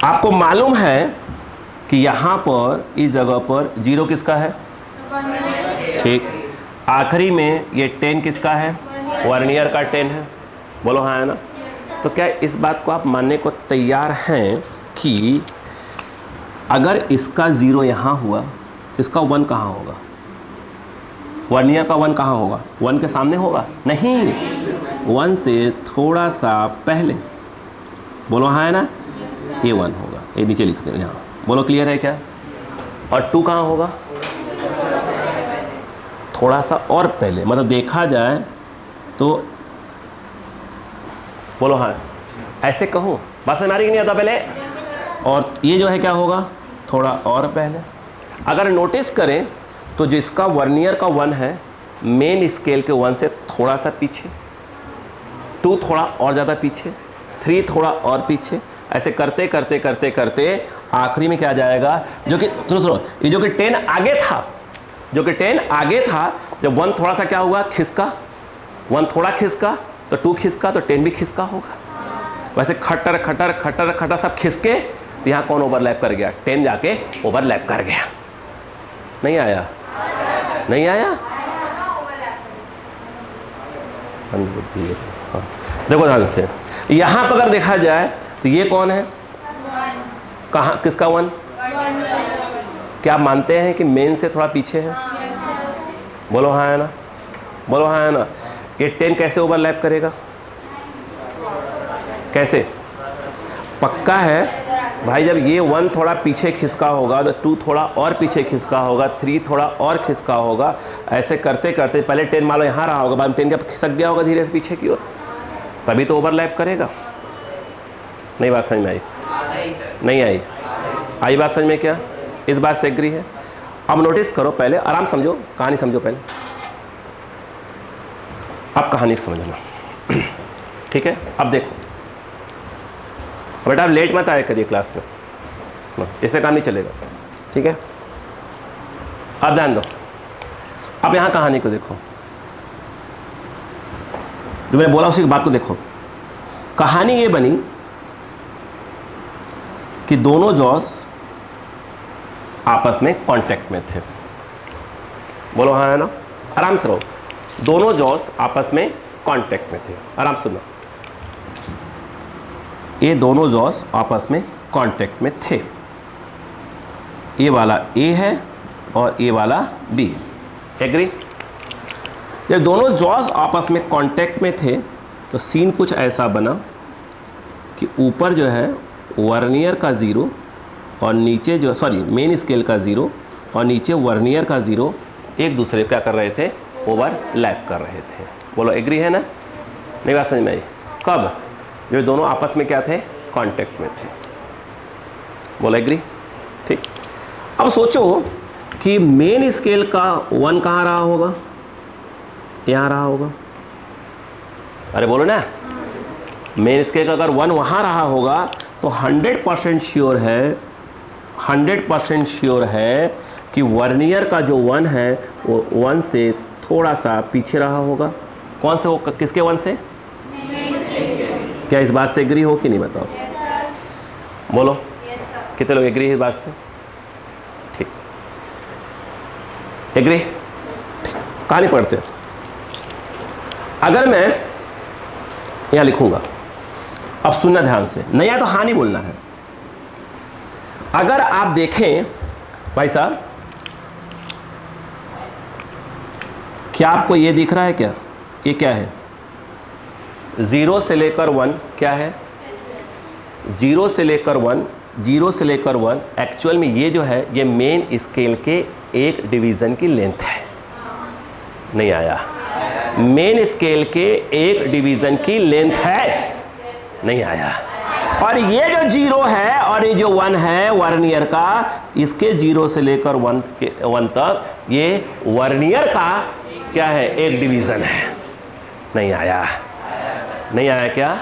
आपको मालूम है कि यहाँ पर इस जगह पर 0 किसका है, ठीक। आखिरी में ये 10 किसका है, वर्नियर का 10 है, बोलो हाँ है ना। तो क्या इस बात को आप मानने को तैयार हैं कि अगर इसका 0 यहाँ हुआ, इसका 1 कहाँ होगा, वर्नियर का 1 कहाँ होगा, 1 के सामने होगा, नहीं, 1 से थोड़ा सा पहले, बोलो हाँ है ना, A1 होगा, ये नीचे लिखते हैं यहाँ, बोलो क्लियर है क्या। और 2 कहाँ होगा, थोड़ा सा और पहले, मतलब देखा जाए तो, बोलो हाँ, ऐसे कहूँ, बात समझ आ रही नहीं आता, पहले और ये जो है क्या होगा, थोड़ा और पहले। अगर नोटिस करें तो जिसका वर्नियर का 1 है मेन स्केल के 1 से थोड़ा सा पीछे, 2 थोड़ा और ज़्यादा पीछे, 3 थोड़ा और पीछे, ऐसे करते करते करते करते आखिरी में क्या जाएगा, जो कि सुनो ये जो कि 10 आगे था, जो कि 10 आगे था, जब 1 थोड़ा सा क्या हुआ, खिसका, 1 थोड़ा खिसका तो 2 खिसका तो 10 भी खिसका होगा। वैसे खटर खटर खटर खटर सब खिसके तो यहाँ कौन ओवरलैप कर गया, 10 जाके ओवरलैप कर गया। नहीं आया, नहीं आया। हाँ। देखो ध्यान से, यहाँ पर अगर देखा जाए तो ये कौन है, कहाँ, किसका 1? क्या आप मानते हैं कि मेन से थोड़ा पीछे है? बोलो हाँ है ना, बोलो हाँ है ना। ये 10 कैसे ओवरलैप करेगा, कैसे? पक्का है भाई, जब ये 1 थोड़ा पीछे खिसका होगा तो 2 थोड़ा और पीछे खिसका होगा, 3 थोड़ा और खिसका होगा, ऐसे करते करते पहले 10 मान लो यहाँ रहा होगा, बाद में 10 का खिसक गया होगा धीरे से पीछे की ओर, तभी तो ओवरलैप करेगा। नहीं बात समझ में आई? नहीं आई? आई बात समझ में? क्या इस बात से एग्री है? अब नोटिस करो, पहले आराम समझो, कहानी समझो पहले, अब कहानी समझना, ठीक है? अब देखो बेटा, आप लेट मत आया करिए क्लास में, इससे काम नहीं चलेगा, ठीक है? अब ध्यान दो, अब यहाँ कहानी को देखो, जो मैंने बोला उसी बात को देखो। कहानी ये बनी कि दोनों जॉस आपस में कांटेक्ट में थे। बोलो हाँ है ना, आराम से रहो। दोनों जॉस आपस में कांटेक्ट में थे, आराम से सुनो। ये दोनों जॉस आपस में कांटेक्ट में थे, ये वाला ए है और ये वाला बी है, एग्री? जब दोनों जॉस आपस में कांटेक्ट में थे तो सीन कुछ ऐसा बना कि ऊपर जो है वर्नियर का 0 और नीचे जो मेन स्केल का 0 और नीचे वर्नियर का 0 एक दूसरे क्या कर रहे थे, ओवरलैप कर रहे थे। बोलो एग्री है ना? नहीं बात समझ में आई? कब? जो दोनों आपस में क्या थे, कांटेक्ट में थे। बोलो एग्री? ठीक। अब सोचो कि मेन स्केल का 1 कहाँ रहा होगा, यहाँ रहा होगा। अरे बोलो ना, मेन स्केल का अगर 1 वहाँ रहा होगा तो 100% श्योर है, 100% श्योर है कि वर्नियर का जो 1 है वो 1 से थोड़ा सा पीछे रहा होगा। कौन से? वो किसके 1 से? क्या इस बात से एग्री हो कि नहीं, बताओ? बोलो कितने लोग एग्री है इस बात से? ठीक, एग्री? कहानी पढ़ते हैं। अगर मैं यहाँ लिखूंगा, अब सुनना ध्यान से, नहीं है तो हाँ नहीं बोलना है। अगर आप देखें भाई साहब, क्या आपको ये दिख रहा है क्या? ये क्या है? 0 से लेकर 1 क्या है? 0 से लेकर 1, 0 से लेकर 1 एक्चुअल में ये जो है ये मेन स्केल के एक डिवीज़न की लेंथ है। नहीं आया? मेन स्केल के एक डिवीज़न की लेंथ है। नहीं आया? और ये जो 0 है और ये जो 1 है वर्नियर का, इसके 0 से लेकर 1 तक ये वर्नियर का क्या है, एक डिवीज़न है। नहीं आया? नहीं आया क्या?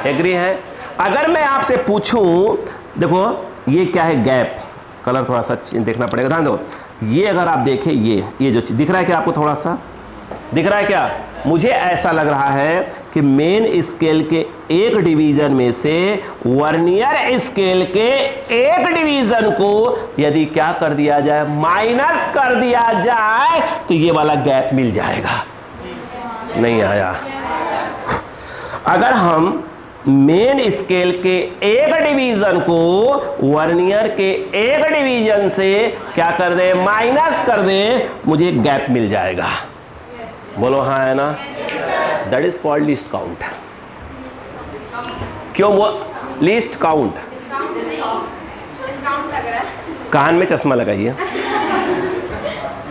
एग्री है? अगर मैं आपसे पूछूं, देखो ये क्या है, गैप, कलर थोड़ा सा देखना पड़ेगा, ध्यान दो। ये अगर आप देखें, ये जो दिख रहा है क्या आपको, थोड़ा सा दिख रहा है क्या? मुझे ऐसा लग रहा है कि मेन स्केल के एक डिवीजन में से वर्नियर स्केल के एक डिवीजन को यदि क्या कर दिया जाए, माइनस कर दिया जाए, तो ये वाला गैप मिल जाएगा। नहीं आया? अगर हम मेन स्केल के एक डिवीजन को वर्नियर के एक डिवीजन से क्या कर दें, माइनस कर दें, मुझे गैप मिल जाएगा। बोलो हाँ है ना? That is called least count. क्यों वो लीस्ट काउंट? कान में चश्मा लगाइए,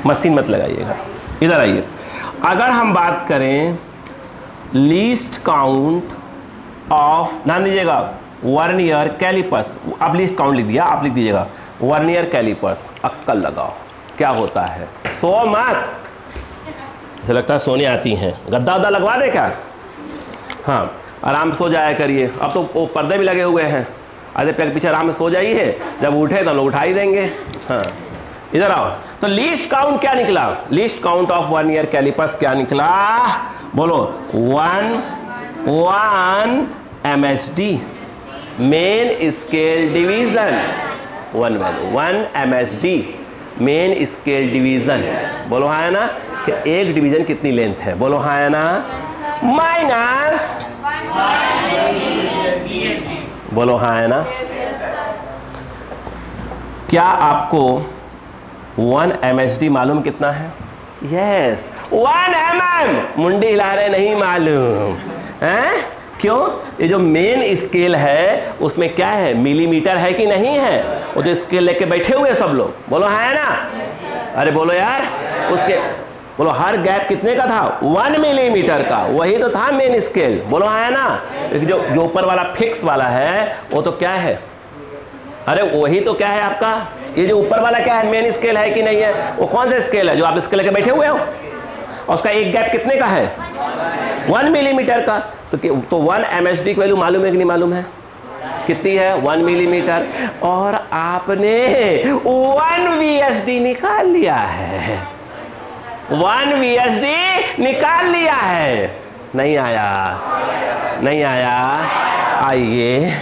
मशीन मत लगाइएगा। इधर आइए। अगर हम बात करें लीस्ट काउंट ऑफ, ध्यान दीजिएगा, वर्नियर कैलिपर्स, आप लिस्ट काउंट लिख दिया, आप लिख दीजिएगा वर्नियर कैलिपर्स। अक्कल लगाओ क्या होता है, सो मत, ऐसा लगता है सोने आती हैं, गद्दा वद्दा लगवा दे क्या? हाँ आराम से सो जाया करिए, अब तो वो पर्दे भी लगे हुए हैं, आधे पैक पीछे आराम से सो जाइए, जब उठे तो हम लोग उठा ही देंगे। हाँ इधर आओ, तो लीस्ट काउंट क्या निकला, least count of vernier calipers क्या निकला, बोलो 1 MSD main scale division, 1 MSD main scale division. बोलो हाँ है ना, कि एक डिवीजन कितनी लेंथ है, बोलो हाँ है ना, माइनस, बोलो हाँ है ना। क्या आपको 1 MSD मालूम कितना है? यस 1 mm, मुंडी हिला रहे नहीं मालूम हैं? क्यों? ये जो मेन स्केल है उसमें क्या है, मिलीमीटर है कि नहीं है? वो जो स्केल लेके बैठे हुए सब लोग, बोलो है ना, अरे बोलो यार, उसके बोलो हर गैप कितने का था, 1 मिलीमीटर का, वही तो था मेन स्केल, बोलो है ना। जो ऊपर वाला फिक्स वाला है वो तो क्या है, अरे वही तो क्या है आपका, ये जो ऊपर वाला क्या है, मेन स्केल है कि नहीं है? वो कौन सा स्केल है जो आप स्केल लेके बैठे हुए हो, और उसका एक गैप कितने का है, 1 मिलीमीटर का। तो 1 MSD की वैल्यू मालूम है कि नहीं मालूम है, कितनी है, 1 मिलीमीटर, और आपने 1 VSD निकाल लिया है, 1 VSD निकाल लिया है, नहीं आया, नहीं आया, आइए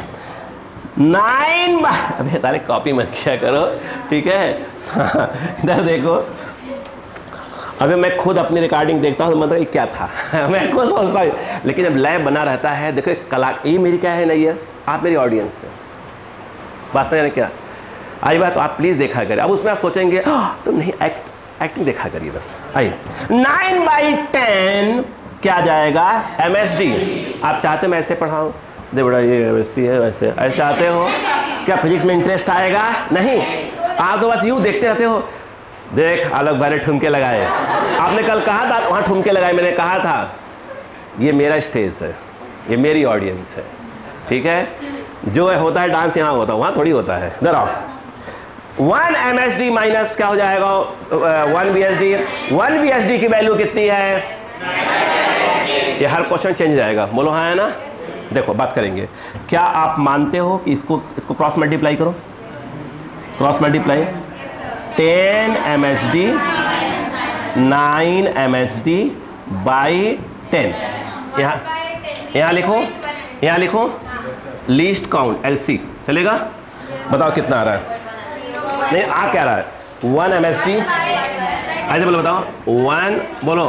9 अबे तारे कॉपी मत किया करो, ठीक है। इधर देखो, अभी मैं खुद अपनी रिकॉर्डिंग देखता हूँ तो मतलब ये क्या था मैं खुद सोचता हूँ, लेकिन जब लैब बना रहता है, देखो कला, ये मेरी क्या है, नहीं है, आप मेरी ऑडियंस है, बात समझ रहे क्या, आई बात, तो आप प्लीज़ देखा करिए। अब उसमें आप सोचेंगे तो नहीं, एक्टिंग देखा करिए बस। आइए 9/10 क्या जाएगा, MSD। आप चाहते मैं ऐसे पढ़ाऊँ, दे बड़ा ये MSD है, वैसे ऐसे चाहते हो क्या, फिजिक्स में इंटरेस्ट आएगा नहीं, आप तो बस यूँ देखते रहते हो, देख आलोक भाई ने ठुमके लगाए, आपने कल कहा था वहाँ ठुमके लगाए, मैंने कहा था ये मेरा स्टेज है, ये मेरी ऑडियंस है, ठीक है, जो होता है डांस यहाँ होता है, वहाँ थोड़ी होता है। इधर आओ, 1 MSD माइनस क्या हो जाएगा, 1 VSD। 1 VSD की वैल्यू कितनी है, ये हर क्वेश्चन चेंज जाएगा, बोलो हाँ है ना। देखो बात करेंगे, क्या आप मानते हो कि इसको क्रॉस मल्टीप्लाई करो, cross multiply 10 MSD 9 MSD by 10, यहाँ लिखो, यहाँ लिखो लीस्ट काउंट LC चलेगा, बताओ कितना आ रहा है, नहीं आ क्या रहा है, 1 MSD, ऐसे बोलो, बताओ 1, बोलो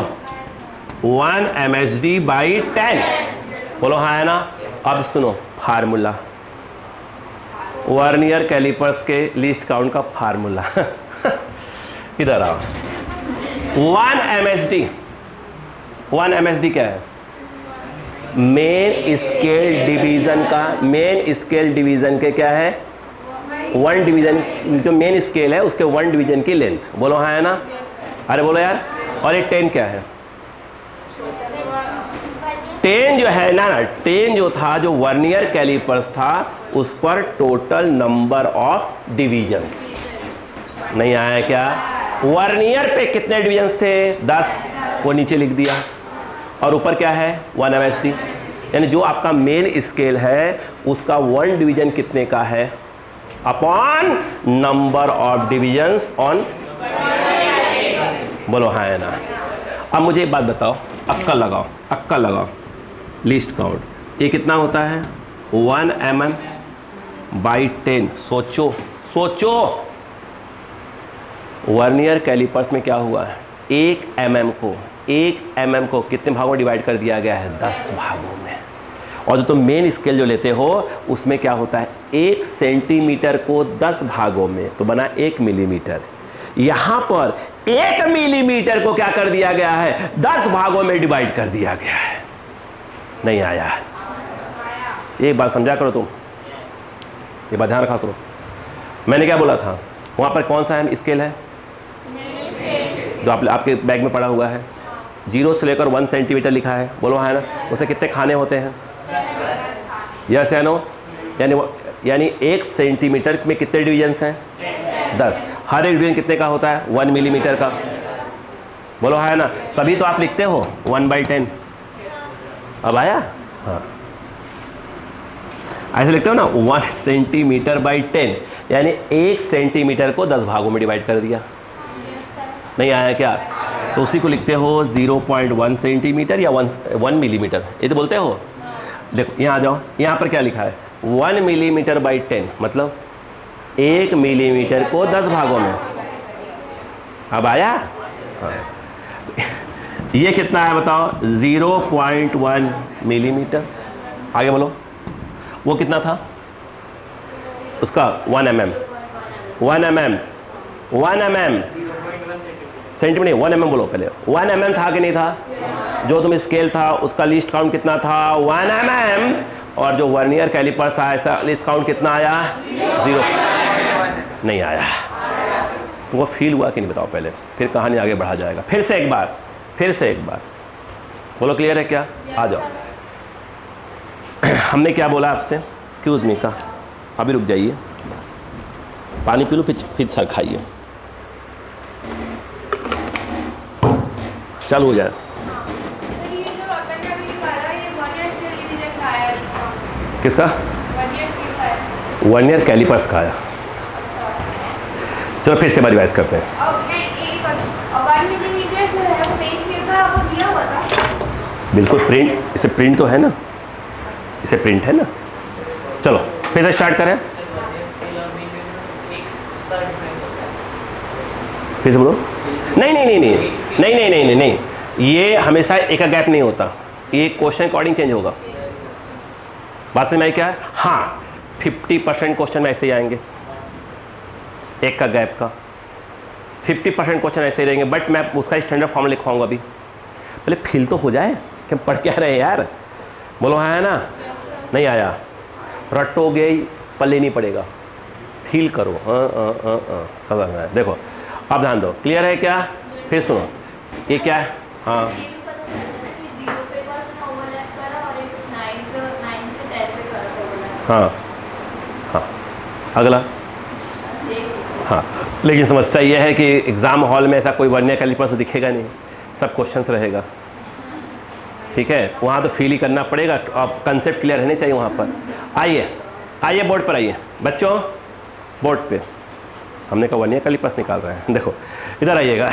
1 MSD बाई 10, बोलो हाँ है ना। अब सुनो फार्मूला, वर्नियर कैलिपर्स के लीस्ट काउंट का फार्मूला इधर आओ, 1 MSD, 1 MSD क्या है, मेन स्केल डिवीजन का, मेन स्केल डिवीजन के क्या है, 1 डिवीजन, जो मेन स्केल है उसके 1 डिवीजन की लेंथ, बोलो हाँ है ना, अरे बोलो यार। और ये 10 क्या है, 10 जो है ना, 10 जो था, जो वर्नियर कैलिपर्स था, उस पर टोटल नंबर ऑफ डिवीजन्स, नहीं आया क्या, वर्नियर पे कितने डिवीजन्स थे, 10, वो नीचे लिख दिया, और ऊपर क्या है 1 MSD, यानी जो आपका मेन स्केल है उसका 1 डिवीजन कितने का है, upon number of divisions on, बोलो हाँ है ना। अब मुझे एक बात बताओ, अक्कल लगाओ, अक्कल लगाओ, लीस्ट काउंट ये कितना होता है, 1 mm बाई 10, सोचो सोचो, वर्नियर कैलिपर्स में क्या हुआ है, 1 mm को कितने भागों में डिवाइड कर दिया गया है, 10 भागों में। और जो तुम मेन स्केल जो लेते हो उसमें क्या होता है, 1 सेंटीमीटर को 10 भागों में, तो बना 1 मिलीमीटर। यहां पर 1 मिलीमीटर को क्या कर दिया गया है, 10 भागों में डिवाइड कर दिया गया है, नहीं आया। एक बात समझा करो तुम, ये बात ध्यान रखा करो, मैंने क्या बोला था, वहां पर कौन सा स्केल है जो आपके बैग में पड़ा हुआ है, 0 से लेकर 1 सेंटीमीटर लिखा है, बोलो हाँ है ना। उसे कितने खाने होते हैं, यस या नो, यानी 1 सेंटीमीटर में कितने डिवीजन्स हैं? 10। हर एक डिवीजन कितने का होता है? 1 मिलीमीटर का। बोलो हाँ है ना? तभी तो आप लिखते हो 1/10। अब आया? हाँ, ऐसे लिखते हो ना, 1 सेंटीमीटर बाई 10, यानी 1 सेंटीमीटर को 10 भागों में डिवाइड कर दिया। नहीं आया क्या? तो उसी को लिखते हो 0.1 सेंटीमीटर या 1 मिलीमीटर, ये तो बोलते हो। देखो यहाँ आ जाओ, यहाँ पर क्या लिखा है? 1 मिलीमीटर बाई 10, मतलब 1 मिलीमीटर को 10 भागों में। अब आया? हाँ। ये कितना है बताओ? 0.1 मिलीमीटर। आगे बोलो, वो कितना था उसका? 1 mm। 1 mm, 1 mm centimetre, 1 mm बोलो पहले। 1 mm था कि नहीं था? जो तुम स्केल था उसका लिस्ट काउंट कितना था? 1 mm। और जो वर्नियर कैलिपर्स आया इसका लिस्ट काउंट कितना आया? 0। नहीं आया। तुमको फील हुआ कि नहीं बताओ पहले, फिर कहानी आगे बढ़ा जाएगा। फिर से एक बार बोलो, क्लियर है क्या? आ जाओ। हमने क्या बोला आपसे? एक्सक्यूज मी का, अभी रुक जाइए, पानी पी लो, फिर सर खाइए, चालू हो जाए। किसका? वर्नियर कैलिपर्स का आया। चलो फिर से बार रिवाइज करते हैं। बिल्कुल प्रिंट, इसे प्रिंट तो है ना, इसे प्रिंट है ना। चलो फिर से स्टार्ट करें, फिर से बोलो। नहीं, ये हमेशा एक का गैप नहीं होता, ये क्वेश्चन अकॉर्डिंग चेंज होगा। बात समझ में क्या है? हाँ, 50% क्वेश्चन में ऐसे ही आएंगे, एक का गैप का 50% क्वेश्चन ऐसे ही रहेंगे, बट मैं उसका स्टैंडर्ड फॉर्म लिखवाऊंगा। अभी पहले फील तो हो जाए कि हम पढ़ क्या रहे यार। बोलो हाँ है ना? नहीं आया? रटोगे पल्ले नहीं पड़ेगा, फील करो। तब है। देखो अब ध्यान दो, क्लियर है क्या? फिर सुनो, ये क्या है? हाँ हाँ हाँ, अगला। हाँ, लेकिन समस्या यह है कि एग्ज़ाम हॉल में ऐसा कोई वर्नियर कैलिपर्स दिखेगा नहीं, सब क्वेश्चंस रहेगा। ठीक है, वहाँ तो फील ही करना पड़ेगा, अब कंसेप्ट क्लियर रहने चाहिए वहाँ पर। आइए बोर्ड पर आइए बच्चों, बोर्ड पे। हमने कहा वर्नियर कैलिपर्स निकाल रहे हैं। देखो इधर आइएगा,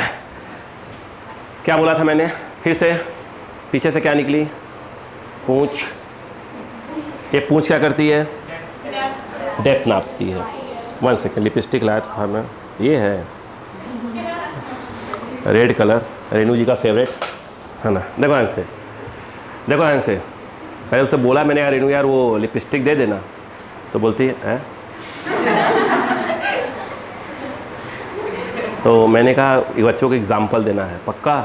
क्या बोला था मैंने? फिर से पीछे से क्या निकली? पूंछ। ये पूंछ क्या करती है? डेप्थ नापती है। 1 सेकेंड, लिपस्टिक लाया तो था मैं, ये है रेड कलर, रेनू जी का फेवरेट है ना। देखो ध्यान से, पहले उससे बोला मैंने, यार रेनू यार वो लिपस्टिक दे देना, तो बोलती है तो मैंने कहा बच्चों को एग्जाम्पल देना है, पक्का?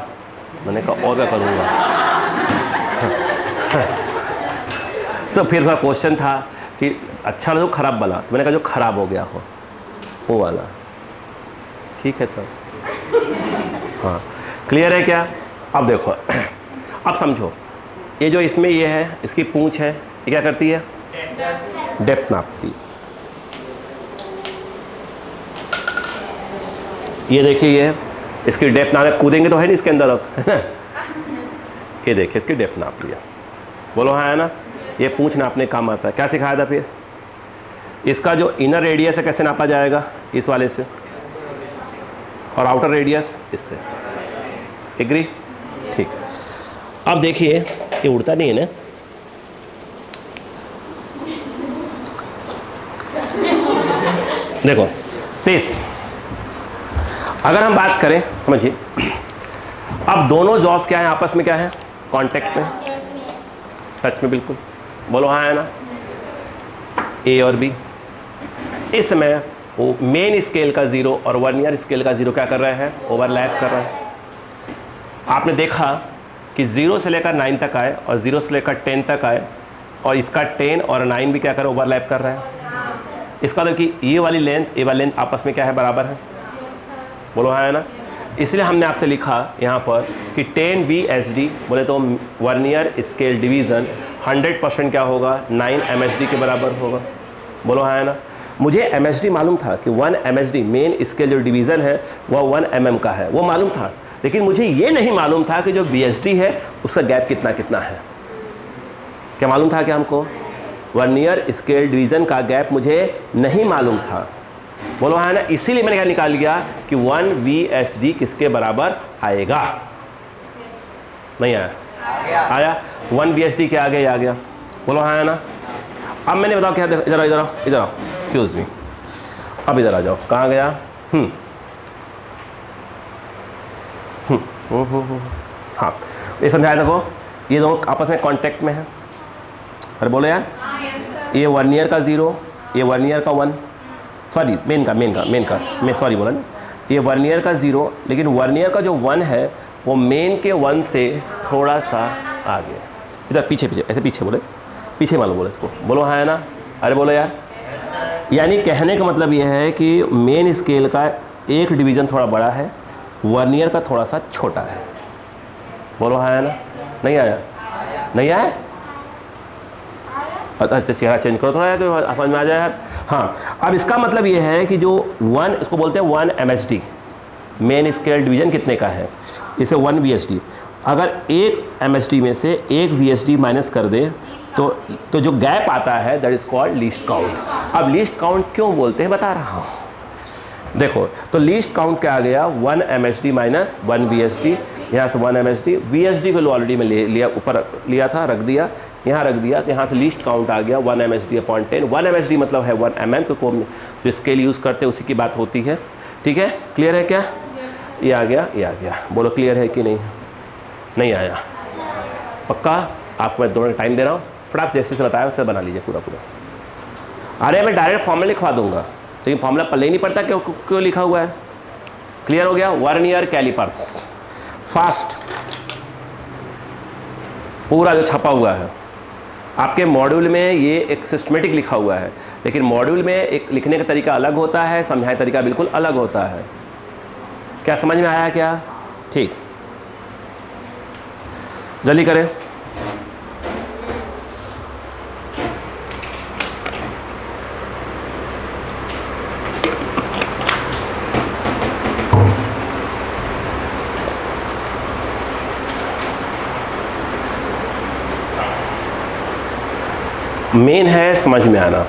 मैंने कहा और क्या करूँगा। तो फिर उसका क्वेश्चन था कि अच्छा लगा खराब वाला, तो मैंने कहा जो खराब हो गया हो वो वाला। ठीक है तब। हाँ, क्लियर है क्या? अब देखो, अब समझो, ये जो इसमें ये है, इसकी पूंछ है, ये क्या करती है? डेप्थ नापती है। ये देखिए, ये इसकी डेप्थ नाप, कूदेंगे तो है नहीं इसके अंदर, है ना। ये देखिए इसकी डेप्थ नाप लिया। बोलो हाँ है ना? ये पूंछ नापने काम आता है। क्या सिखाया था फिर? इसका जो इनर रेडियस है कैसे नापा जाएगा? इस वाले से, और आउटर रेडियस इससे। एग्री? ठीक। अब देखिए ये उड़ता नहीं है ना, देखो प्लीज, अगर हम बात करें, समझिए, अब दोनों जॉस क्या है आपस में? क्या है? कांटेक्ट में, टच में, बिल्कुल। बोलो हाँ है ना? ए और बी। इस समय वो मेन स्केल का 0 और वर्नियर स्केल का 0 क्या कर रहे हैं? ओवरलैप कर रहे हैं। आपने देखा कि 0 से लेकर 9 तक आए और 0 से लेकर 10 तक आए, और इसका 10 और 9 भी क्या कर रहे हैं? ओवरलैप कर रहे हैं। इसका मतलब कि ये वाली लेंथ आपस में क्या है? बराबर है। बोलो हाँ है ना? इसलिए हमने आपसे लिखा यहाँ पर कि 10 VSD बोले तो वर्नियर स्केल डिवीज़न 100% क्या होगा? 9 MSD के बराबर होगा। बोलो हाँ है ना। मुझे MSD मालूम था कि 1 MSD मेन स्केल जो डिवीज़न है वह 1 mm का है, वो मालूम था, लेकिन मुझे ये नहीं मालूम था कि जो BSD है उसका गैप कितना कितना है। क्या मालूम था कि हमको वर्नियर स्केल डिवीज़न का गैप मुझे नहीं मालूम था। बोलो हाँ ना। इसीलिए मैंने क्या निकाल लिया कि 1 VSD किसके बराबर आएगा। नहीं आया? आया। 1 VSD के आगे आ गया। बोलो हाँ है ना। अब मैंने बताओ क्या, इधर इधर इधर आओ, एक्सक्यूज मी, अब इधर आ जाओ। कहाँ गया? हाँ, ये समझाया देखो, ये दोनों आपस में कांटेक्ट में है। अरे बोलो यार, ये वर्नियर का 0, ये वर्नियर का 1, सॉरी मेन का मैं सॉरी बोला ना, ये वर्नियर का 0, लेकिन वर्नियर का जो 1 है वो मेन के 1 से थोड़ा सा आगे, इधर पीछे पीछे, ऐसे पीछे बोले, पीछे मालूम बोले इसको। बोलो हाँ है ना। अरे बोलो यार, यानी कहने का मतलब ये है कि मेन स्केल का एक डिवीज़न थोड़ा बड़ा है, वर्नियर का थोड़ा सा छोटा है। बोलो हाँ है ना। नहीं आया? नहीं आया? अच्छा चेहरा चेंज करो थोड़ा तो समझ में आ जाए यार। हाँ, अब इसका मतलब ये है कि जो 1, इसको बोलते हैं 1 MSD, मेन स्केल डिवीज़न कितने का है, इसे 1 VSD। अगर एक MSD में से एक VSD माइनस कर दे तो जो गैप आता है that is called least count. अब लीस्ट काउंट क्यों बोलते हैं बता रहा हूँ। देखो, तो लीस्ट काउंट क्या आ गया, 1 MSD माइनस 1 VSD, यहाँ से 1 MSD, VSD को ऑलरेडी मैं लिया, ऊपर लिया था, रख दिया, यहाँ रख दिया, तो यहाँ से लीस्ट काउंट आ गया 1 MSD/10। 1 MSD मतलब है 1 mm, क्योंकि जो स्केल यूज़ करते हैं उसी की बात होती है। ठीक है, क्लियर है क्या? ये आ गया, ये आ गया। बोलो क्लियर है कि नहीं? नहीं आया? पक्का? आपको मैं दोनों टाइम दे रहा हूँ, फटाक जैसे से बताया वैसे बना लीजिए पूरा पूरा। अरे मैं डायरेक्ट फॉर्मूला लिखवा दूंगा, लेकिन फॉर्मूला पल्ले ही नहीं पड़ता क्यों लिखा हुआ है। क्लियर हो गया? वर्नियर कैलिपर्स, फास्ट, पूरा जो छपा हुआ है आपके मॉड्यूल में, ये एक सिस्टमेटिक लिखा हुआ है, लेकिन मॉड्यूल में एक लिखने का तरीका अलग होता है, समझाने का तरीका बिल्कुल अलग होता है। क्या समझ में आया क्या? ठीक, जल्दी करें। मेन है समझ में आना।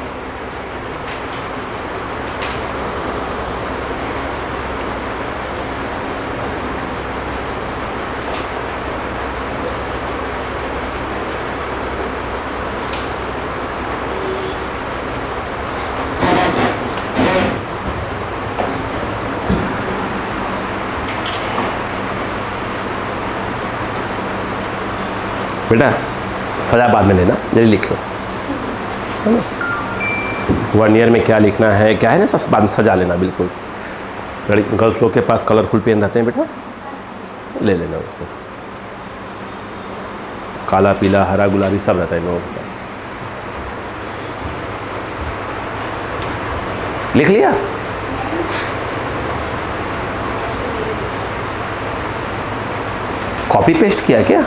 बेटा सजा बाद में लेना, जल्दी लिख लो। वर्नियर में क्या लिखना है क्या है ना, सब बाद में सजा लेना बिल्कुल। गर्ल्स लोग के पास कलरफुल पेन रहते हैं बेटा, ले लेना उससे, काला पीला हरा गुलाबी सब रहता है इन लोगों के पास। लिख लिया? कॉपी पेस्ट किया क्या?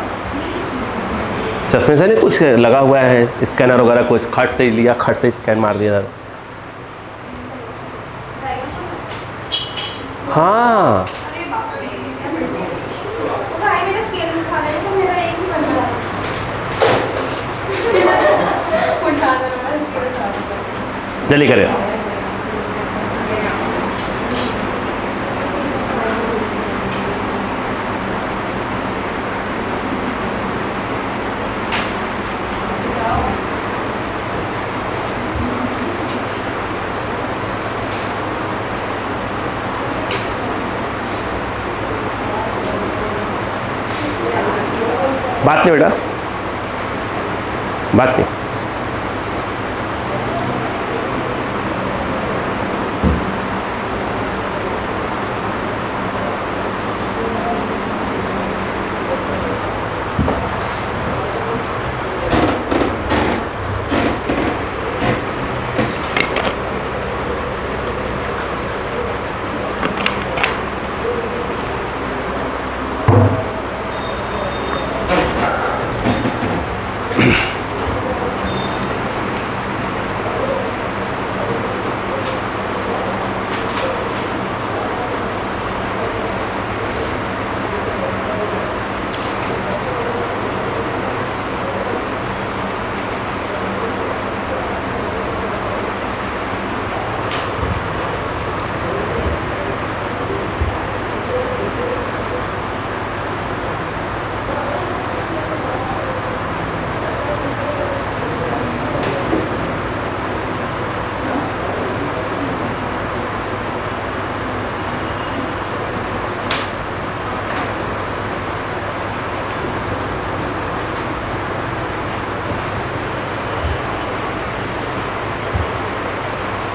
चश्मे से नहीं कुछ लगा हुआ है, स्कैनर वगैरह कुछ खट से लिया, खट से स्कैन मार दिया। हाँ जल्दी करें। बात नहीं बेटा, बात नहीं।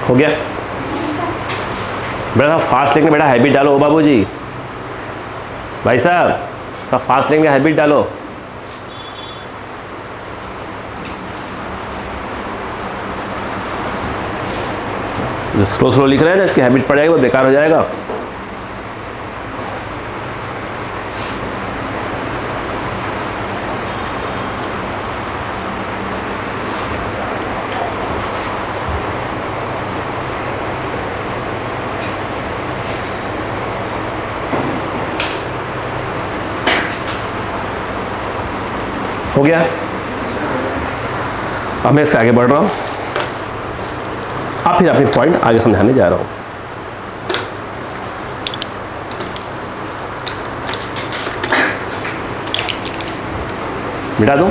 हो गया बेटा? फास्ट लिखने बेटा हैबिट डालो बाबू जी, भाई साहब थोड़ा फास्ट लिखने हैबिट डालो। जो स्लो स्लो लिख रहे हैं ना, इसकी हैबिट पड़ जाएगी, वो बेकार हो जाएगा। हो गया? अब मैं इससे आगे बढ़ रहा हूं। अब फिर अपनी पॉइंट आगे समझाने जा रहा हूं। मिटा दूं?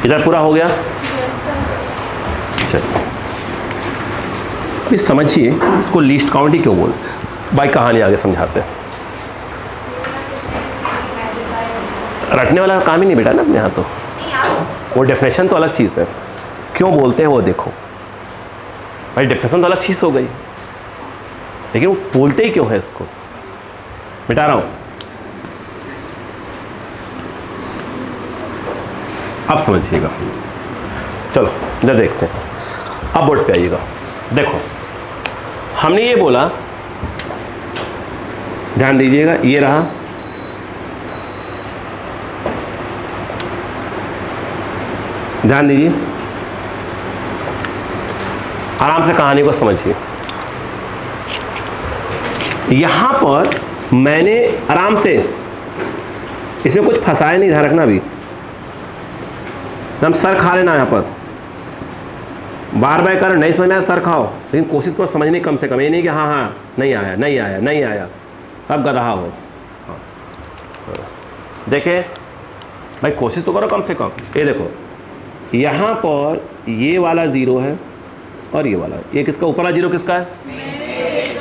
इधर पूरा हो गया? चलिए अभी समझिए इसको लीस्ट काउंट ही क्यों बोलते। भाई कहानी आगे समझाते हैं। रटने वाला काम ही नहीं बेटा ना अपने यहाँ, तो वो डेफिनेशन तो अलग चीज़ है, क्यों बोलते हैं वो देखो। भाई डेफिनेशन तो अलग चीज़ हो गई, लेकिन वो बोलते ही क्यों है इसको, मिटा रहा हूँ। अब समझिएगा, चलो इधर देखते हैं। अब बोर्ड पे आइएगा। देखो हमने ये बोला, ध्यान दीजिएगा, ये रहा, ध्यान दीजिए, आराम से कहानी को समझिए। यहां पर मैंने आराम से, इसमें कुछ फंसाया नहीं, ध्यान रखना। भी हम सर खा लेना, यहां पर बार बार कर, नहीं समझ में आया सर खाओ, लेकिन कोशिश करो समझने कम से कम। ये नहीं कि हाँ हाँ नहीं आया नहीं आया नहीं आया तब गधा हो। हाँ। देखे भाई, कोशिश तो करो कम से कम। ये देखो यहाँ पर ये वाला ज़ीरो है और ये वाला, ये किसका, ऊपर वाला जीरो किसका है,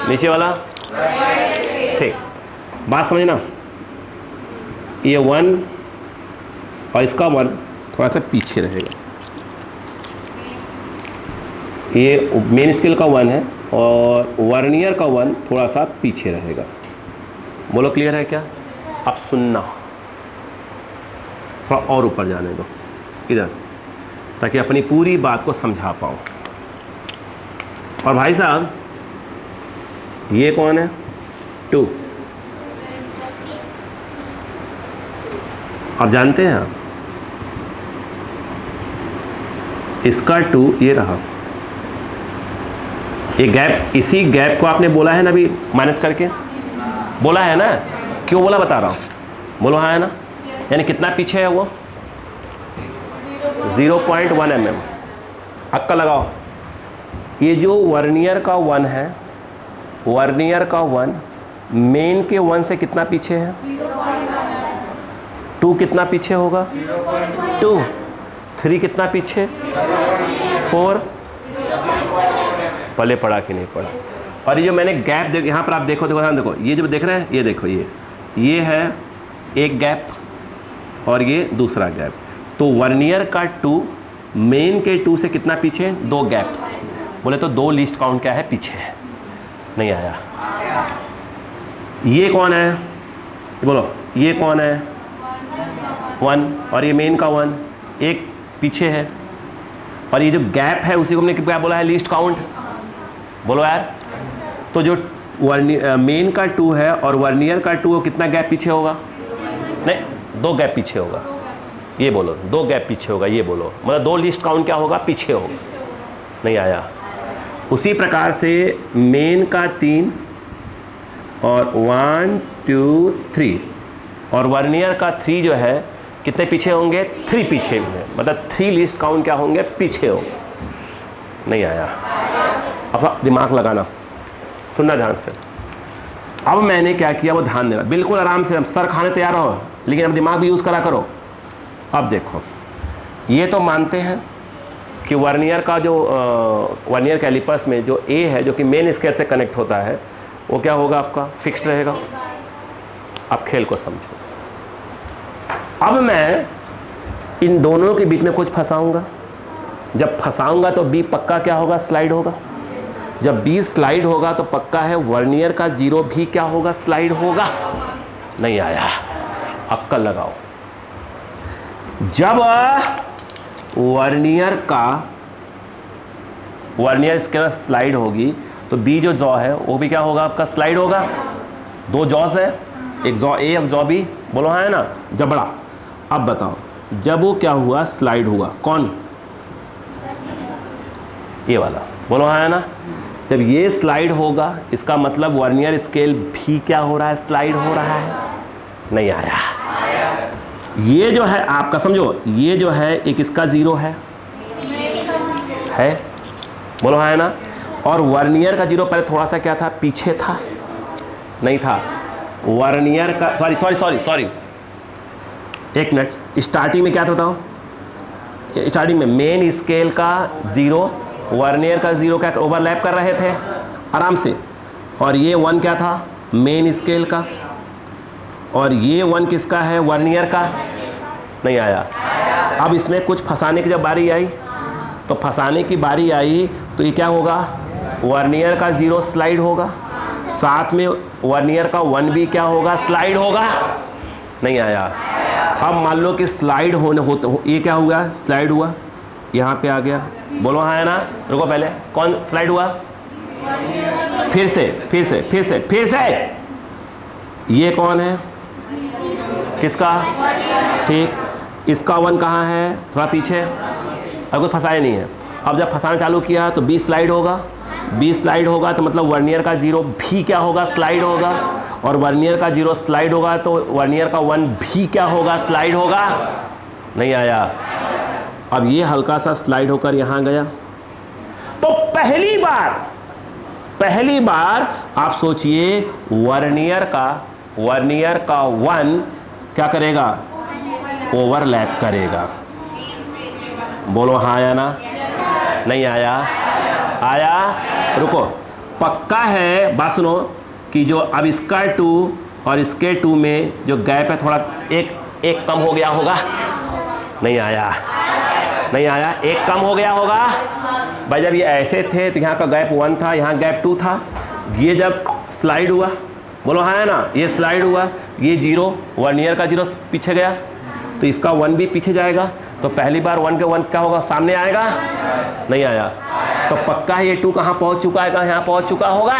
नीचे वाला, ठीक। बात समझना, ये 1 और इसका 1 थोड़ा सा पीछे रहेगा। ये मेन स्केल का 1 है और वर्नियर का 1 थोड़ा सा पीछे रहेगा। बोलो क्लियर है क्या? अब सुनना, थोड़ा और ऊपर जाने दो इधर, ताकि अपनी पूरी बात को समझा पाओ। और भाई साहब ये कौन है, 2। आप जानते हैं आप, इसका 2 ये रहा, ये गैप, इसी गैप को आपने बोला है ना अभी माइनस करके, बोला है ना, क्यों बोला बता रहा हूँ, बोलो हाँ है ना। यानी कितना पीछे है वो, 0.1 mm। अक्का लगाओ, ये जो वर्नियर का 1 है, वर्नियर का 1 मेन के 1 से कितना पीछे है, 2 कितना पीछे होगा, 2, 3 कितना पीछे, 4, पहले पढ़ा कि नहीं पढ़ा। और ये जो मैंने गैप देखो, यहाँ पर आप देखो देखो ध्यान देखो, ये जो देख रहे हैं, ये देखो, ये है एक गैप और ये दूसरा गैप। तो वर्नियर का 2 मेन के 2 से कितना पीछे, 2 गैप्स। बोले तो 2 लीस्ट काउंट क्या है, पीछे है, नहीं आया। ये कौन है, बोलो ये कौन है, 1, और ये मेन का 1 एक पीछे है। और ये जो गैप है उसी को हमने क्या बोला है, लीस्ट काउंट। बोलो यार, तो जो मेन का 2 है और वर्नियर का 2 कितना गैप पीछे होगा, नहीं 2 गैप पीछे होगा। ये बोलो 2 गैप पीछे होगा, ये बोलो, मतलब 2 लीस्ट काउंट क्या होगा, पीछे होगा, नहीं आया। उसी प्रकार से मेन का 3 और 1 2 3 और वर्नियर का 3 जो है कितने पीछे होंगे, 3 पीछे होंगे, मतलब 3 लीस्ट काउंट क्या होंगे, पीछे होंगे, नहीं आया। अब दिमाग लगाना, सुनना ध्यान से। अब मैंने क्या किया वो ध्यान देना, बिल्कुल आराम से, अब सर खाने तैयार हो, लेकिन अब दिमाग भी यूज़ करा करो। अब देखो, ये तो मानते हैं कि वर्नियर का जो वर्नियर कैलिपर्स में जो ए है, जो कि मेन स्केल से कनेक्ट होता है, वो क्या होगा, आपका फिक्स्ड रहेगा। अब खेल को समझो। अब मैं इन दोनों के बीच में कुछ फंसाऊंगा, जब फंसाऊंगा तो बी पक्का क्या होगा, स्लाइड होगा। जब बी स्लाइड होगा तो पक्का है वर्नियर का 0 भी क्या होगा, स्लाइड होगा। नहीं आया, अक्कल लगाओ। जब वर्नियर स्केल स्लाइड होगी तो बी जो जॉ है वो भी क्या होगा, आपका स्लाइड होगा। दो जॉस है, एक जॉ ए एक जॉ बी, बोलो हाँ है ना, जबड़ा। अब बताओ जब वो क्या हुआ, स्लाइड हुआ, कौन, ये वाला, बोलो हाँ है ना। जब ये स्लाइड होगा इसका मतलब वर्नियर स्केल भी क्या हो रहा है, स्लाइड हो रहा है। नहीं आया। ये जो है आपका समझो, ये जो है एक इसका 0 है, बोलो हाँ है ना। और वर्नियर का 0 पहले थोड़ा सा क्या था, पीछे था, नहीं था। वर्नियर का सॉरी एक मिनट, स्टार्टिंग में क्या था बताओ, स्टार्टिंग में मेन स्केल का 0 वर्नियर का 0 क्या ओवरलैप कर रहे थे आराम से। और ये 1 क्या था, मेन स्केल का। और ये 1 किसका है, वर्नियर का। नहीं आया। अब इसमें कुछ फंसाने की जब बारी आई तो फंसाने की बारी आई तो ये क्या होगा, वर्नियर का 0 स्लाइड होगा, साथ में वर्नियर का 1 भी क्या होगा, स्लाइड होगा। नहीं आया। अब मान लो कि स्लाइड ये क्या हुआ, स्लाइड हुआ, यहाँ पे आ गया, बोलो हाँ है ना। रुको पहले, कौन स्लाइड हुआ, फिर से ये कौन है, किसका, ठीक, इसका 1 कहाँ है, थोड़ा पीछे, और कुछ फंसाया नहीं है। अब जब फंसाना चालू किया तो बी स्लाइड होगा, बी स्लाइड होगा तो मतलब वर्नियर का 0 भी क्या होगा, स्लाइड होगा। और वर्नियर का 0 स्लाइड होगा तो वर्नियर का 1 भी क्या होगा, स्लाइड होगा। नहीं आया। अब ये हल्का सा स्लाइड होकर यहाँ गया तो पहली बार आप सोचिए वर्नियर का 1 क्या करेगा, ओवरलैप करेगा। बोलो हाँ आया ना, नहीं आया। आया। रुको, पक्का है, बात सुनो कि जो अब इसका 2 और इसके 2 में जो गैप है थोड़ा एक कम हो गया होगा। नहीं आया, एक कम हो गया होगा भाई। जब ये ऐसे थे तो यहाँ का गैप 1 था, यहाँ गैप 2 था। ये जब स्लाइड हुआ, बोलो हाँ है ना, ये स्लाइड हुआ, ये 0 वर्नियर का 0 पीछे गया तो इसका 1 भी पीछे जाएगा। तो पहली बार 1 के 1 क्या होगा, सामने आएगा। नहीं आया। तो पक्का है ये 2 कहाँ पहुँच चुका है, यहाँ पहुँच चुका होगा।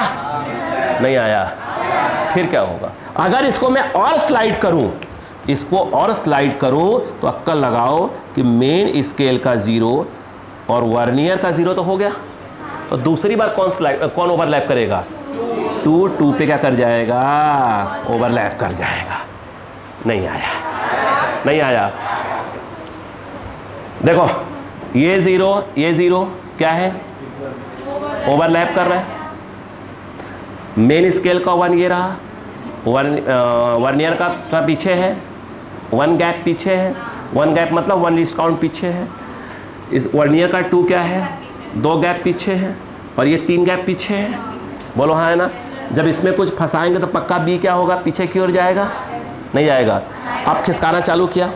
नहीं आया। फिर क्या होगा, अगर इसको मैं और स्लाइड करूं, तो अक्कल लगाओ कि मेन स्केल का 0 और वर्नियर का 0 तो हो गया। तो दूसरी बार कौन ओवरलैप करेगा, 2 पे क्या कर जाएगा, ओवरलैप कर जाएगा। नहीं आया। देखो ये 0 क्या है, ओवरलैप कर रहा है। मेन स्केल का 1 ये रहा, वर्नियर का पीछे है, 1 गैप पीछे है। 1 गैप मतलब 1 लीस्ट काउंट पीछे है। इस वर्नियर का 2 क्या है, 2 गैप पीछे है और ये 3 गैप पीछे है। बोलो हाँ है ना। जब इसमें कुछ फंसाएंगे तो पक्का बी क्या होगा, पीछे की ओर जाएगा। नहीं जाएगा। अब खिसकाना चालू किया,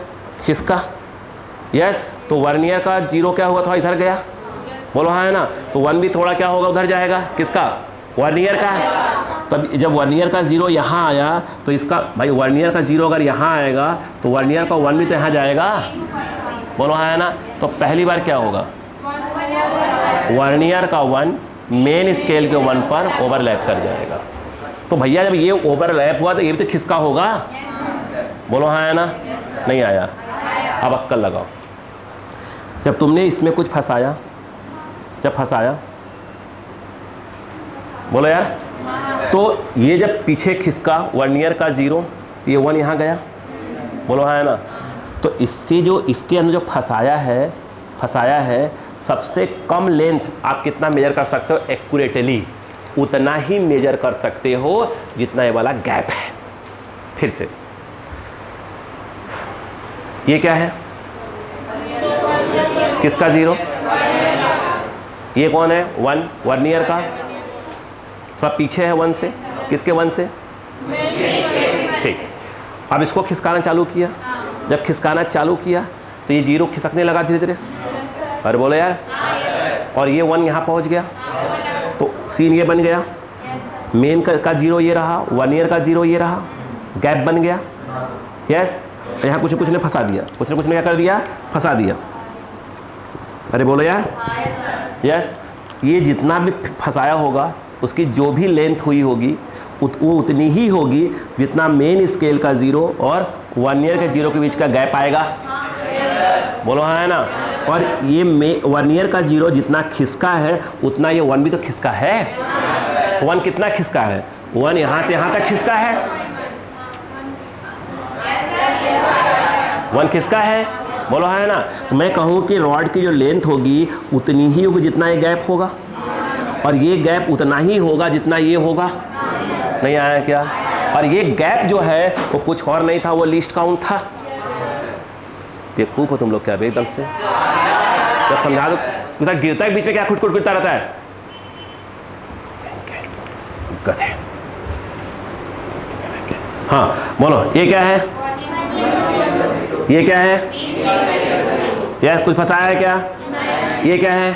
खिसका, यस, तो वर्नियर का 0 क्या हुआ, थोड़ा इधर गया। बोलो हाँ है ना। तो 1 भी थोड़ा क्या होगा, उधर जाएगा। किसका, वर्नियर का। तब जब वर्नियर का 0 यहाँ आया तो इसका भाई वर्नियर का 0 अगर यहाँ आएगा तो वर्नियर का 1 भी तो यहाँ जाएगा। बोलो हाँ है ना। तो पहली बार क्या होगा, वर्नियर का 1 मेन स्केल के 1 पर ओवरलैप कर जाएगा। तो भैया जब ये ओवरलैप हुआ तो ये भी तो खिसका होगा। बोलो हाँ है ना। नहीं आया। अब अक्कल लगाओ, जब तुमने इसमें कुछ फंसाया, बोलो यार, तो ये जब पीछे खिसका वर्नियर का 0 तो ये 1 यहाँ गया। बोलो हाँ है ना। तो इससे जो इसके अंदर जो फंसाया है सबसे कम लेंथ आप कितना मेजर कर सकते हो, एक्यूरेटली उतना ही मेजर कर सकते हो जितना ये वाला गैप है। फिर से ये क्या है, किसका 0, ये कौन है, 1 वर्नियर का, थोड़ा पीछे है 1 से। किसके 1 से, ठीक। अब इसको खिसकाना चालू किया, जब खिसकाना चालू किया तो ये 0 खिसकने लगा धीरे धीरे। अरे बोलो यार, और ये 1 यहाँ पहुँच गया, तो सीन ये बन गया, मेन का 0 ये रहा, 1 ईयर का 0 ये रहा, गैप बन गया। यस, यहाँ कुछ ने फंसा दिया, कुछ ने क्या कर दिया, फंसा दिया। अरे बोलो यार, यस, ये जितना भी फंसाया होगा उसकी जो भी लेंथ हुई होगी वो उतनी ही होगी जितना मेन स्केल का 0 और 1 ईयर के 0 के बीच का गैप आएगा। बोलो हाँ है ना। और ये 1 ईयर का 0 जितना खिसका है उतना ये 1 भी तो खिसका है। 1 कितना खिसका है? 1 यहाँ से यहाँ तक खिसका है, 1 खिसका है। बोलो है ना। मैं कहूँ कि रॉड की जो लेंथ होगी उतनी ही होगी जितना ये गैप होगा, और ये गैप उतना ही होगा जितना ये होगा। नहीं आया क्या? और ये गैप जो है वो कुछ और नहीं था, वो लीस्ट काउंट था। बेवकूफ हो तुम लोग क्या एकदम से? जब समझा दो कुछ गिरता है बीच में, क्या खुट गिरता रहता है? गधे। हाँ बोलो, ये क्या है? ये क्या है? यस, कुछ फंसाया है क्या? ये क्या है?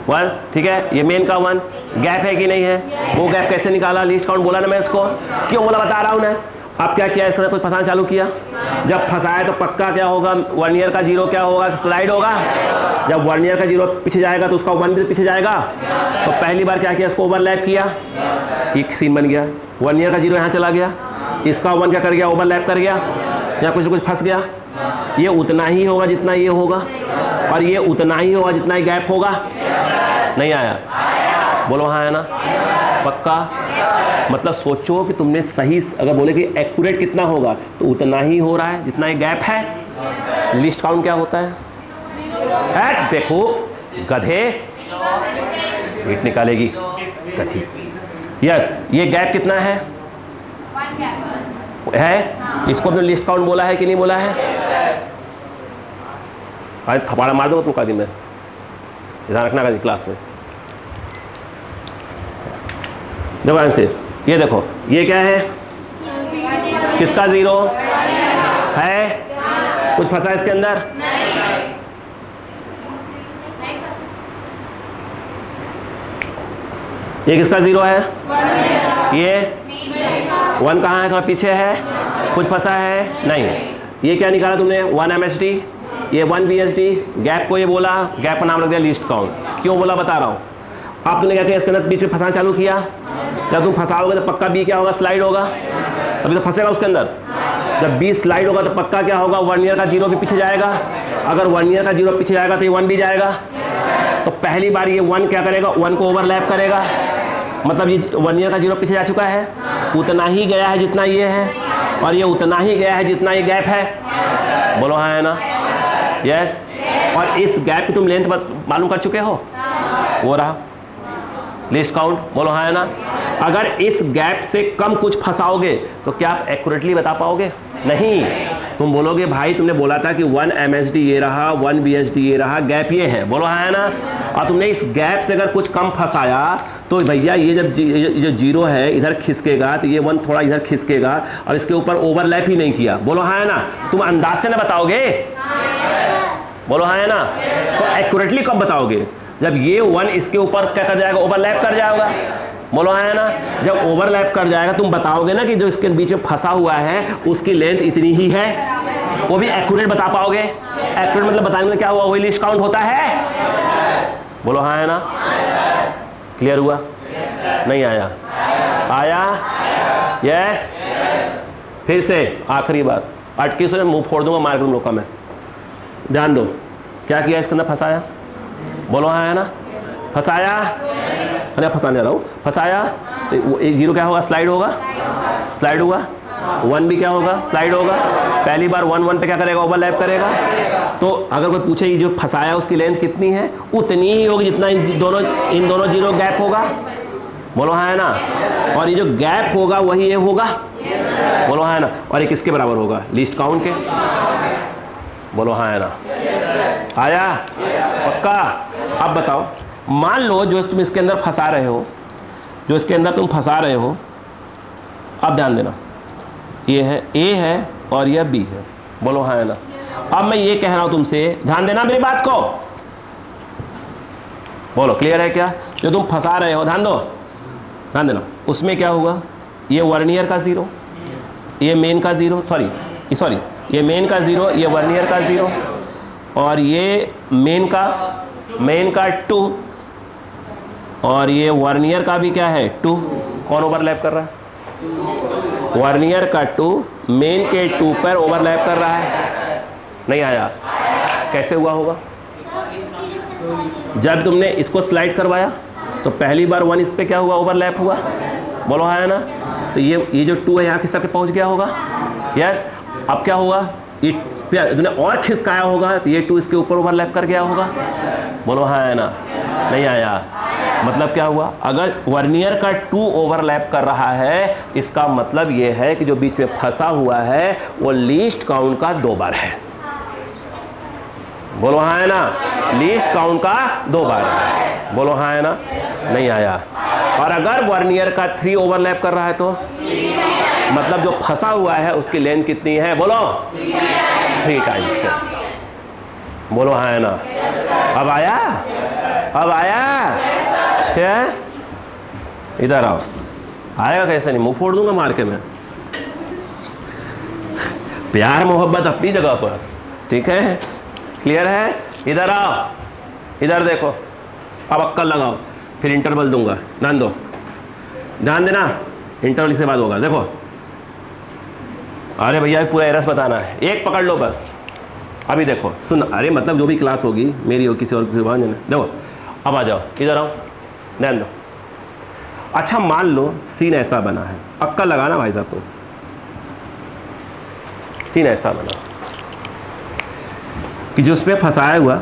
1, ठीक है। ये मेन का 1 गैप है कि नहीं है? वो गैप कैसे निकाला? लीस्ट काउंट बोला ना मैं इसको, क्यों बोला बता रहा हूँ ना। अब क्या किया, इसका कुछ फंसाना चालू किया। जब फंसाया तो पक्का क्या होगा, 1 ईयर का 0 क्या होगा, स्लाइड होगा। जब 1 ईयर का 0 पीछे जाएगा तो उसका 1 भी पीछे जाएगा। तो पहली बार क्या किया, इसको ओवरलैप किया, एक सीन बन गया। 1 ईयर का 0 यहाँ चला गया, इसका 1 क्या कर गया, ओवरलैप कर गया, या कुछ फंस गया। ये उतना ही होगा जितना ये होगा, और ये उतना ही होगा जितना ये गैप होगा। नहीं आया? बोलो हाँ है ना। पक्का? मतलब सोचो कि तुमने सही, अगर बोले कि एक्यूरेट कितना होगा तो उतना ही हो रहा है जितना ये गैप है। लिस्ट काउंट क्या होता है? बेवकूफ गधे, ईट निकालेगी गधी। यस, ये गैप कितना है? इसको अपने लिस्ट काउंट बोला है कि नहीं बोला है? आज थपाड़ा मार दूंगा तुम कादी में, ध्यान रखना क्लास में। देखो आंसर, ये देखो, ये क्या है? किसका 0 है? कुछ फंसा इसके अंदर? ये किसका 0 है? ये 1 कहाँ है? थोड़ा पीछे है, कुछ फंसा है? नहीं। ये क्या निकाला तुमने? 1 MSD, ये 1 VSD। गैप को ये बोला, गैप का नाम रख दिया लिस्ट काउंट। क्यों बोला बता रहा हूँ। अब तुमने क्या किया, इसके अंदर बीच में फंसाना चालू किया। जब तुम फंसाओगे तो पक्का बी क्या होगा, स्लाइड होगा। अभी तो फंसेगा उसके अंदर। जब बी स्लाइड होगा तो पक्का क्या होगा, 1 ईयर का 0 भी पीछे जाएगा। अगर 1 ईयर का 0 पीछे जाएगा तो ये 1 भी जाएगा। तो पहली बार ये 1 क्या करेगा, 1 को ओवरलैप करेगा। मतलब ये 1 ईयर का 0 पीछे जा चुका है, उतना ही गया है जितना ये है, और ये उतना ही गया है जितना ये गैप है। बोलो हाँ है ना। यस, और इस गैप की तुम लेंथ मालूम कर चुके हो, वो रहा लिस्ट काउंट। बोलो हाँ है ना। अगर इस गैप से कम कुछ फंसाओगे तो क्या आप एक्यूरेटली बता पाओगे? नहीं। तुम बोलोगे भाई तुमने बोला था कि 1 MSD ये रहा, 1 VSD ये रहा, गैप ये है। बोलो हाँ है ना। और तुमने इस गैप से अगर कुछ कम फंसाया तो भैया ये जब जो 0 है इधर खिसकेगा तो ये 1 थोड़ा इधर खिसकेगा, और इसके ऊपर ओवरलैप ही नहीं किया। बोलो हाँ है ना। तुम अंदाज से ना बताओगे? बोलो हाँ है ना। तो एक्यूरेटली कब बताओगे? जब ये 1 इसके ऊपर क्या कर जाएगा, ओवरलैप कर जाएगा। बोलो है ना। जब ओवरलैप कर जाएगा तुम बताओगे ना कि जो इसके बीच में फंसा हुआ है उसकी लेंथ इतनी ही है, वो भी एक्यूरेट बता पाओगे। एक्यूरेट मतलब बताने में क्या हुआ, वही लिस्ट काउंट होता है। बोलो हाँ है ना। क्लियर हुआ? नहीं आया? आया? यस। फिर से आखिरी बार, अटकी से मुंह फोड़ दूंगा मार के तुम लोग का मैं। ध्यान दो, क्या किया इसके अंदर, फंसाया। बोलो हाँ है ना। फंसाया, अरे फंसाने रहा हूँ, फंसाया तो 0 क्या होगा, स्लाइड होगा। स्लाइड हुआ। 1 भी क्या होगा, स्लाइड होगा। पहली बार 1 पे क्या करेगा, ओवरलैप करेगा। तो अगर कोई पूछे ये जो फंसाया उसकी लेंथ कितनी है, उतनी ही होगी जितना इन दोनों 0 गैप होगा। बोलो हाँ है ना। और ये जो गैप होगा वही ये होगा। बोलो हाँ है ना। और ये किसके बराबर होगा, लिस्ट काउंट के। बोलो हाँ है ना। आया? पक्का? अब बताओ, मान लो जो तुम इसके अंदर फंसा रहे हो, जो इसके अंदर तुम फंसा रहे हो, अब ध्यान देना, ये है A है और यह B है। बोलो हाँ है ना। अब मैं ये कह रहा हूं तुमसे, ध्यान देना मेरी बात को, बोलो क्लियर है क्या? जो तुम फंसा रहे हो, ध्यान दो, ध्यान देना। उसमें क्या होगा, ये वर्नियर का 0, ये मेन का 0, सॉरी ये मेन का 0, ये वर्नियर का 0, और ये मेन का 2, और ये वर्नियर का भी क्या है 2। कौन ओवरलैप कर रहा है? वर्नियर का 2 मेन के 2 पर ओवरलैप कर रहा है। नहीं आया? कैसे हुआ होगा? जब तुमने इसको स्लाइड करवाया तो पहली बार 1 इस पे क्या हुआ, ओवरलैप हुआ, बोलो हाँ है ना? तो ये जो 2 है यहाँ खिसक के पहुँच गया होगा। यस, अब क्या हुआ, ये तुमने और खिसकाया होगा तो ये 2 इसके ऊपर ओवरलैप कर गया होगा, बोलो हाँ है ना? नहीं आया? मतलब क्या हुआ, अगर वर्नियर का 2 ओवरलैप कर रहा है, इसका मतलब ये है कि जो बीच में फंसा हुआ है वो लीस्ट काउंट का 2 बार है, बोलो हाँ है ना? लीस्ट काउंट का 2 बार है, बोलो हाँ है ना? नहीं आया? और अगर वर्नियर का 3 ओवरलैप कर रहा है तो मतलब जो फंसा हुआ है उसकी लेंथ कितनी है, बोलो 3 टाइम्स है, बोलो हाँ है ना? अब आया? अब आया? इधर आओ, आएगा कैसे नहीं, मुंह फोड़ दूंगा मार के मैं। प्यार मोहब्बत अपनी जगह पर, ठीक है, क्लियर है? इधर आओ, इधर देखो, अब अक्कल लगाओ, फिर इंटरवल दूंगा, ध्यान दो, ध्यान देना, इंटरवल से बाद होगा। देखो, अरे भैया पूरा एरस बताना है, एक पकड़ लो बस। अभी देखो सुन, अरे मतलब जो भी क्लास होगी मेरी हो किसी और की बात नहीं, देखो अब आ जाओ, इधर आओ, ध्यान दो। अच्छा मान लो सीन ऐसा बना है, अक्कल लगाना भाई साहब, तो सीन ऐसा बना कि जो उसमें फंसाया हुआ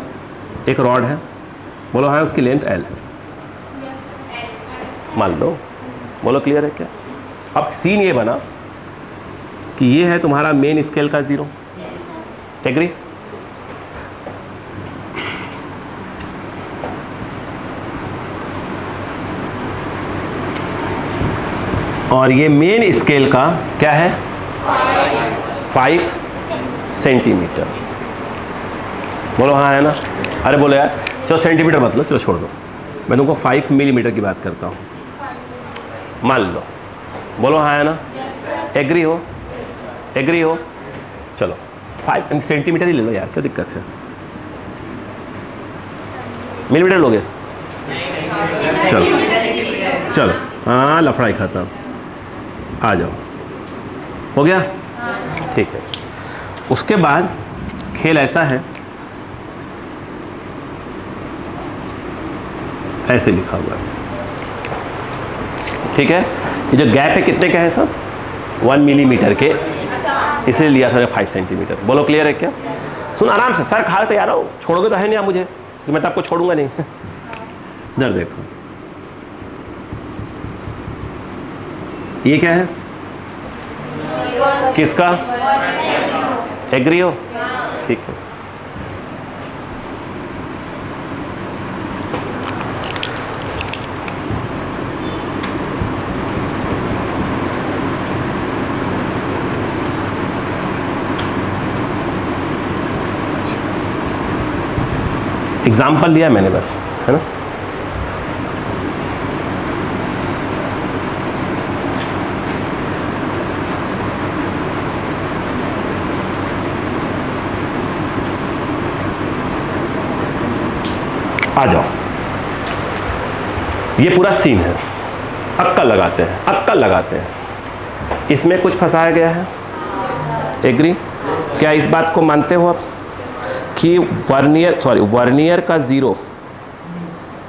एक रॉड है, बोलो हाँ, उसकी लेंथ L है, मान लो, बोलो क्लियर है क्या? अब सीन ये बना कि ये है तुम्हारा मेन स्केल का 0, एग्री? और ये मेन स्केल का क्या है, 5 सेंटीमीटर, बोलो हाँ है ना? अरे बोलो यार, चलो सेंटीमीटर मत लो, चलो छोड़ दो, मैं तुमको 5 मिलीमीटर की बात करता हूँ, मान लो, बोलो हाँ है ना? एग्री हो? एग्री हो? चलो 5 सेंटीमीटर ही ले लो यार, क्या दिक्कत है, मिलीमीटर लोगे? चलो चलो, हाँ लफड़ाई खत्म, आ जाओ, हो गया? ठीक है। उसके बाद खेल ऐसा है, ऐसे लिखा हुआ है, ठीक है? ये जो गैप है कितने का है सब, 1 मिलीमीटर के, इसलिए लिया था 5 सेंटीमीटर, बोलो क्लियर है क्या? सुन आराम से, सर खा तैयार हो, छोड़ोगे तो है नहीं आप मुझे, कि मैं तो आपको छोड़ूंगा नहीं। इधर देखो, ये क्या है, किसका? एग्री हो? ठीक है। एग्जाम्पल लिया मैंने बस, है ना? आ जाओ, ये पूरा सीन है, अक्कल लगाते हैं, अक्कल लगाते हैं, इसमें कुछ फंसाया गया है, एग्री? क्या इस बात को मानते हो आप कि वर्नियर का 0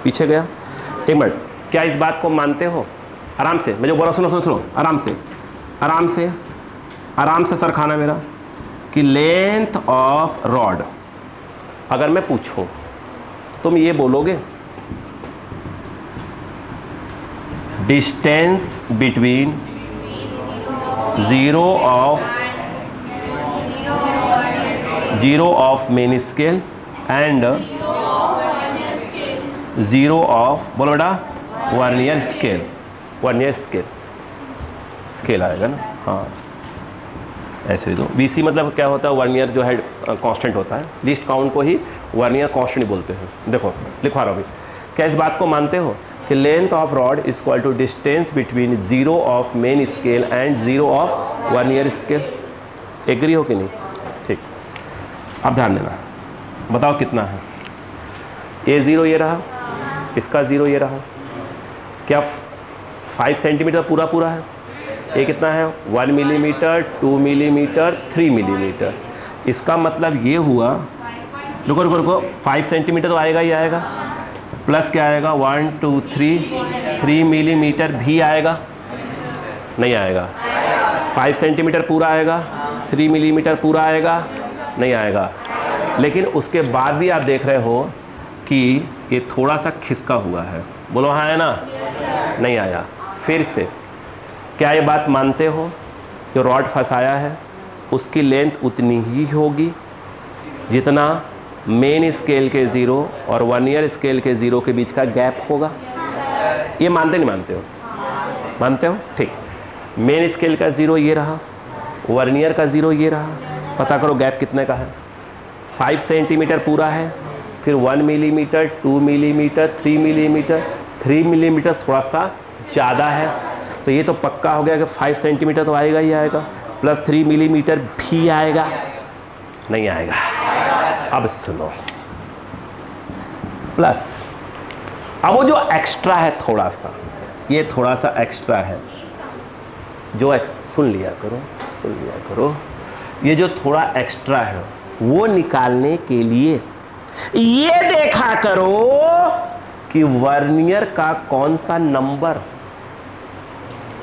पीछे गया? एक मिनट, क्या इस बात को मानते हो? आराम से, मैं जो बोल रहा सुनो सुनो सुनो, आराम से आराम से आराम से सर खाना मेरा, कि लेंथ ऑफ रॉड, अगर मैं पूछूं तुम ये बोलोगे distance between 0 of main scale and 0 of, बोलो बेटा, vernier scale, vernier scale, scale आएगा ना? हाँ, ऐसे लिख दो। VC मतलब क्या होता है, वर्नियर जो है कांस्टेंट होता है, लीस्ट काउंट को ही वर्नियर कांस्टेंट बोलते हैं। देखो लिखवा रहा हूँ अभी, क्या इस बात को मानते हो कि length of rod is equal to distance between 0 of main scale and 0 of vernier scale? Agree हो कि नहीं? ठीक, अब ध्यान देना, बताओ कितना है। ये 0 ये रहा, इसका 0 ये रहा, क्या 5 सेंटीमीटर पूरा पूरा है? ये कितना है? 1 मिलीमीटर, 2 मिलीमीटर, 3 मिलीमीटर। इसका मतलब ये हुआ, रुको रुको रुको, 5 सेंटीमीटर तो आएगा ही आएगा, प्लस क्या आएगा 1 2 3 मिलीमीटर भी आएगा, नहीं आएगा। 5 सेंटीमीटर पूरा आएगा, 3 मिलीमीटर पूरा आएगा, नहीं आएगा। लेकिन उसके बाद भी आप देख रहे हो कि ये थोड़ा सा खिसका हुआ है, बोलो हाँ है ना? नहीं आया। फिर से क्या ये बात मानते हो, जो रॉड फंसाया है उसकी लेंथ उतनी ही होगी जितना मेन स्केल के 0 और वर्नियर स्केल के 0 के बीच का गैप होगा? ये मानते नहीं मानते हो? मानते हो? ठीक। मेन स्केल का 0 ये रहा, वर्नियर का 0 ये रहा, पता करो गैप कितने का है। 5 सेंटीमीटर पूरा है, फिर 1 मिलीमीटर, 2 मिलीमीटर, 3 मिलीमीटर, 3 मिलीमीटर थोड़ा सा ज़्यादा है, तो ये तो पक्का हो गया कि 5 सेंटीमीटर तो आएगा ही आएगा, प्लस 3 मिलीमीटर भी आएगा, नहीं आएगा। अब सुनो, प्लस अब वो जो एक्स्ट्रा है थोड़ा सा, ये थोड़ा सा एक्स्ट्रा है, जो सुन लिया करो, ये जो थोड़ा एक्स्ट्रा है वो निकालने के लिए ये देखा करो कि वर्नियर का कौन सा नंबर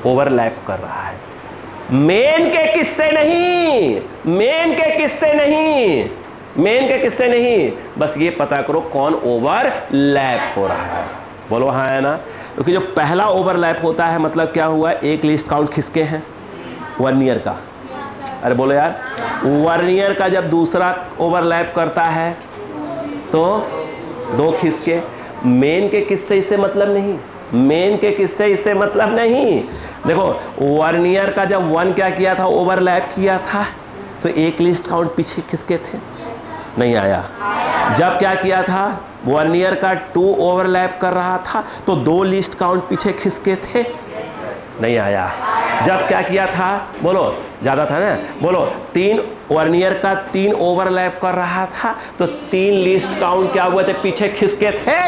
ओवरलैप कर रहा है। मेन के किस्से नहीं, बस ये पता करो कौन ओवरलैप हो रहा है। बोलो हाँ है ना? क्योंकि जो पहला ओवरलैप होता है मतलब क्या हुआ, एक लिस्ट काउंट खिसके हैं वर्नियर का। अरे बोलो यार, वर्नियर का जब दूसरा ओवरलैप करता है तो 2 खिसके। मेन के किस्से इससे मतलब नहीं, देखो वर्नियर का जब 1 क्या किया था, ओवरलैप किया था, तो एक लिस्ट काउंट पीछे खिसके थे, नहीं आया। जब क्या किया था, वर्नियर का 2 ओवरलैप कर रहा था, तो 2 लिस्ट काउंट पीछे खिसके थे, नहीं आया। जब क्या किया था, बोलो ज़्यादा था ना, बोलो 3 वर्नियर का 3 ओवरलैप कर रहा था, तो 3 लिस्ट काउंट क्या हुए थे, पीछे खिसके थे,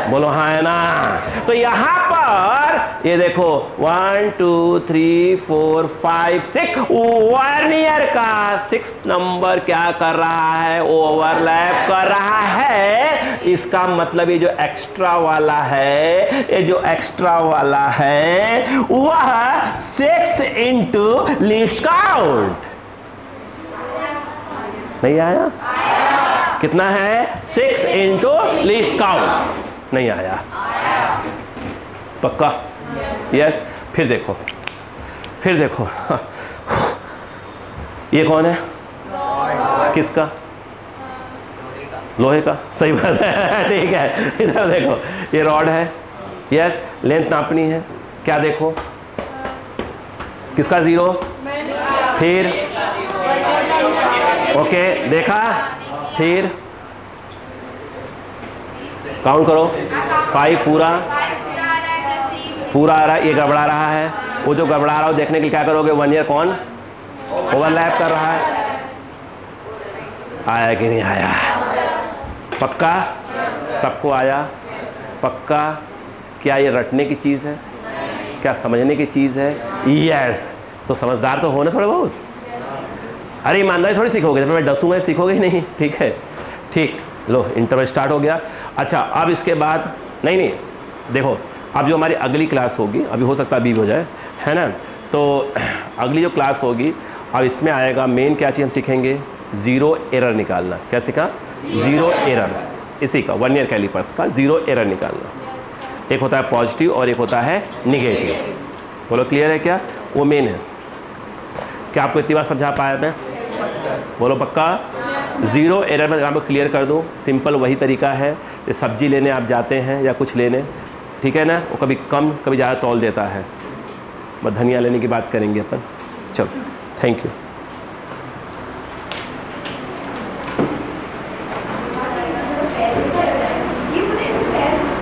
बोलो हाँ है ना? तो यहाँ पर ये देखो 1 2 3 4 5 6, वर्नियर का 6 नंबर क्या कर रहा है, ओवरलैप कर रहा है। इसका मतलब ये जो एक्स्ट्रा वाला है वह 6 इंटू लिस्ट काउंट, नहीं आया? कितना है? 6 इंटू लिस्ट काउंट, नहीं आया। पक्का? यस। फिर देखो ये कौन है? किसका? लोहे का। सही बात है, ठीक है। इधर देखो, ये रॉड है, यस, लेंथ नापनी है। क्या देखो, किसका 0? फिर ओके, देखा, फिर काउंट करो, 5 पूरा आ रहा है, ये गड़बड़ा रहा है। वो जो गड़बड़ा रहा हो देखने के लिए क्या करोगे, वर्नियर कौन ओवरलैप कर रहा है, आया कि नहीं आया? पक्का? सबको आया? पक्का? क्या ये रटने की चीज़ है? क्या समझने की चीज़ है? यस। तो समझदार तो होने थोड़े बहुत। अरे ईमानदारी थोड़ी सीखोगे, जब मैं डसूंगा सीखोगे ही नहीं, ठीक है? ठीक, लो इंटरवल स्टार्ट हो गया। अच्छा, अब इसके बाद नहीं, देखो अब जो हमारी अगली क्लास होगी, अभी हो सकता है अभी हो जाए, है ना? तो अगली जो क्लास होगी, अब इसमें आएगा मेन क्या चीज़ हम सीखेंगे, 0 एरर निकालना। क्या सीखा? 0 एरर, इसी का वर्नियर कैलिपर्स का 0 एरर निकालना। एक होता है पॉजिटिव और एक होता है निगेटिव। बोलो क्लियर है क्या? वो मेन है। क्या आपको इतनी बार समझा पाया मैं? बोलो पक्का? 0 एरर में आपको क्लियर कर दूँ, सिंपल वही तरीका है कि सब्जी लेने आप जाते हैं या कुछ लेने, ठीक है ना, वो कभी कम कभी ज़्यादा तौल देता है। बस धनिया लेने की बात करेंगे अपन। चलो, थैंक यू।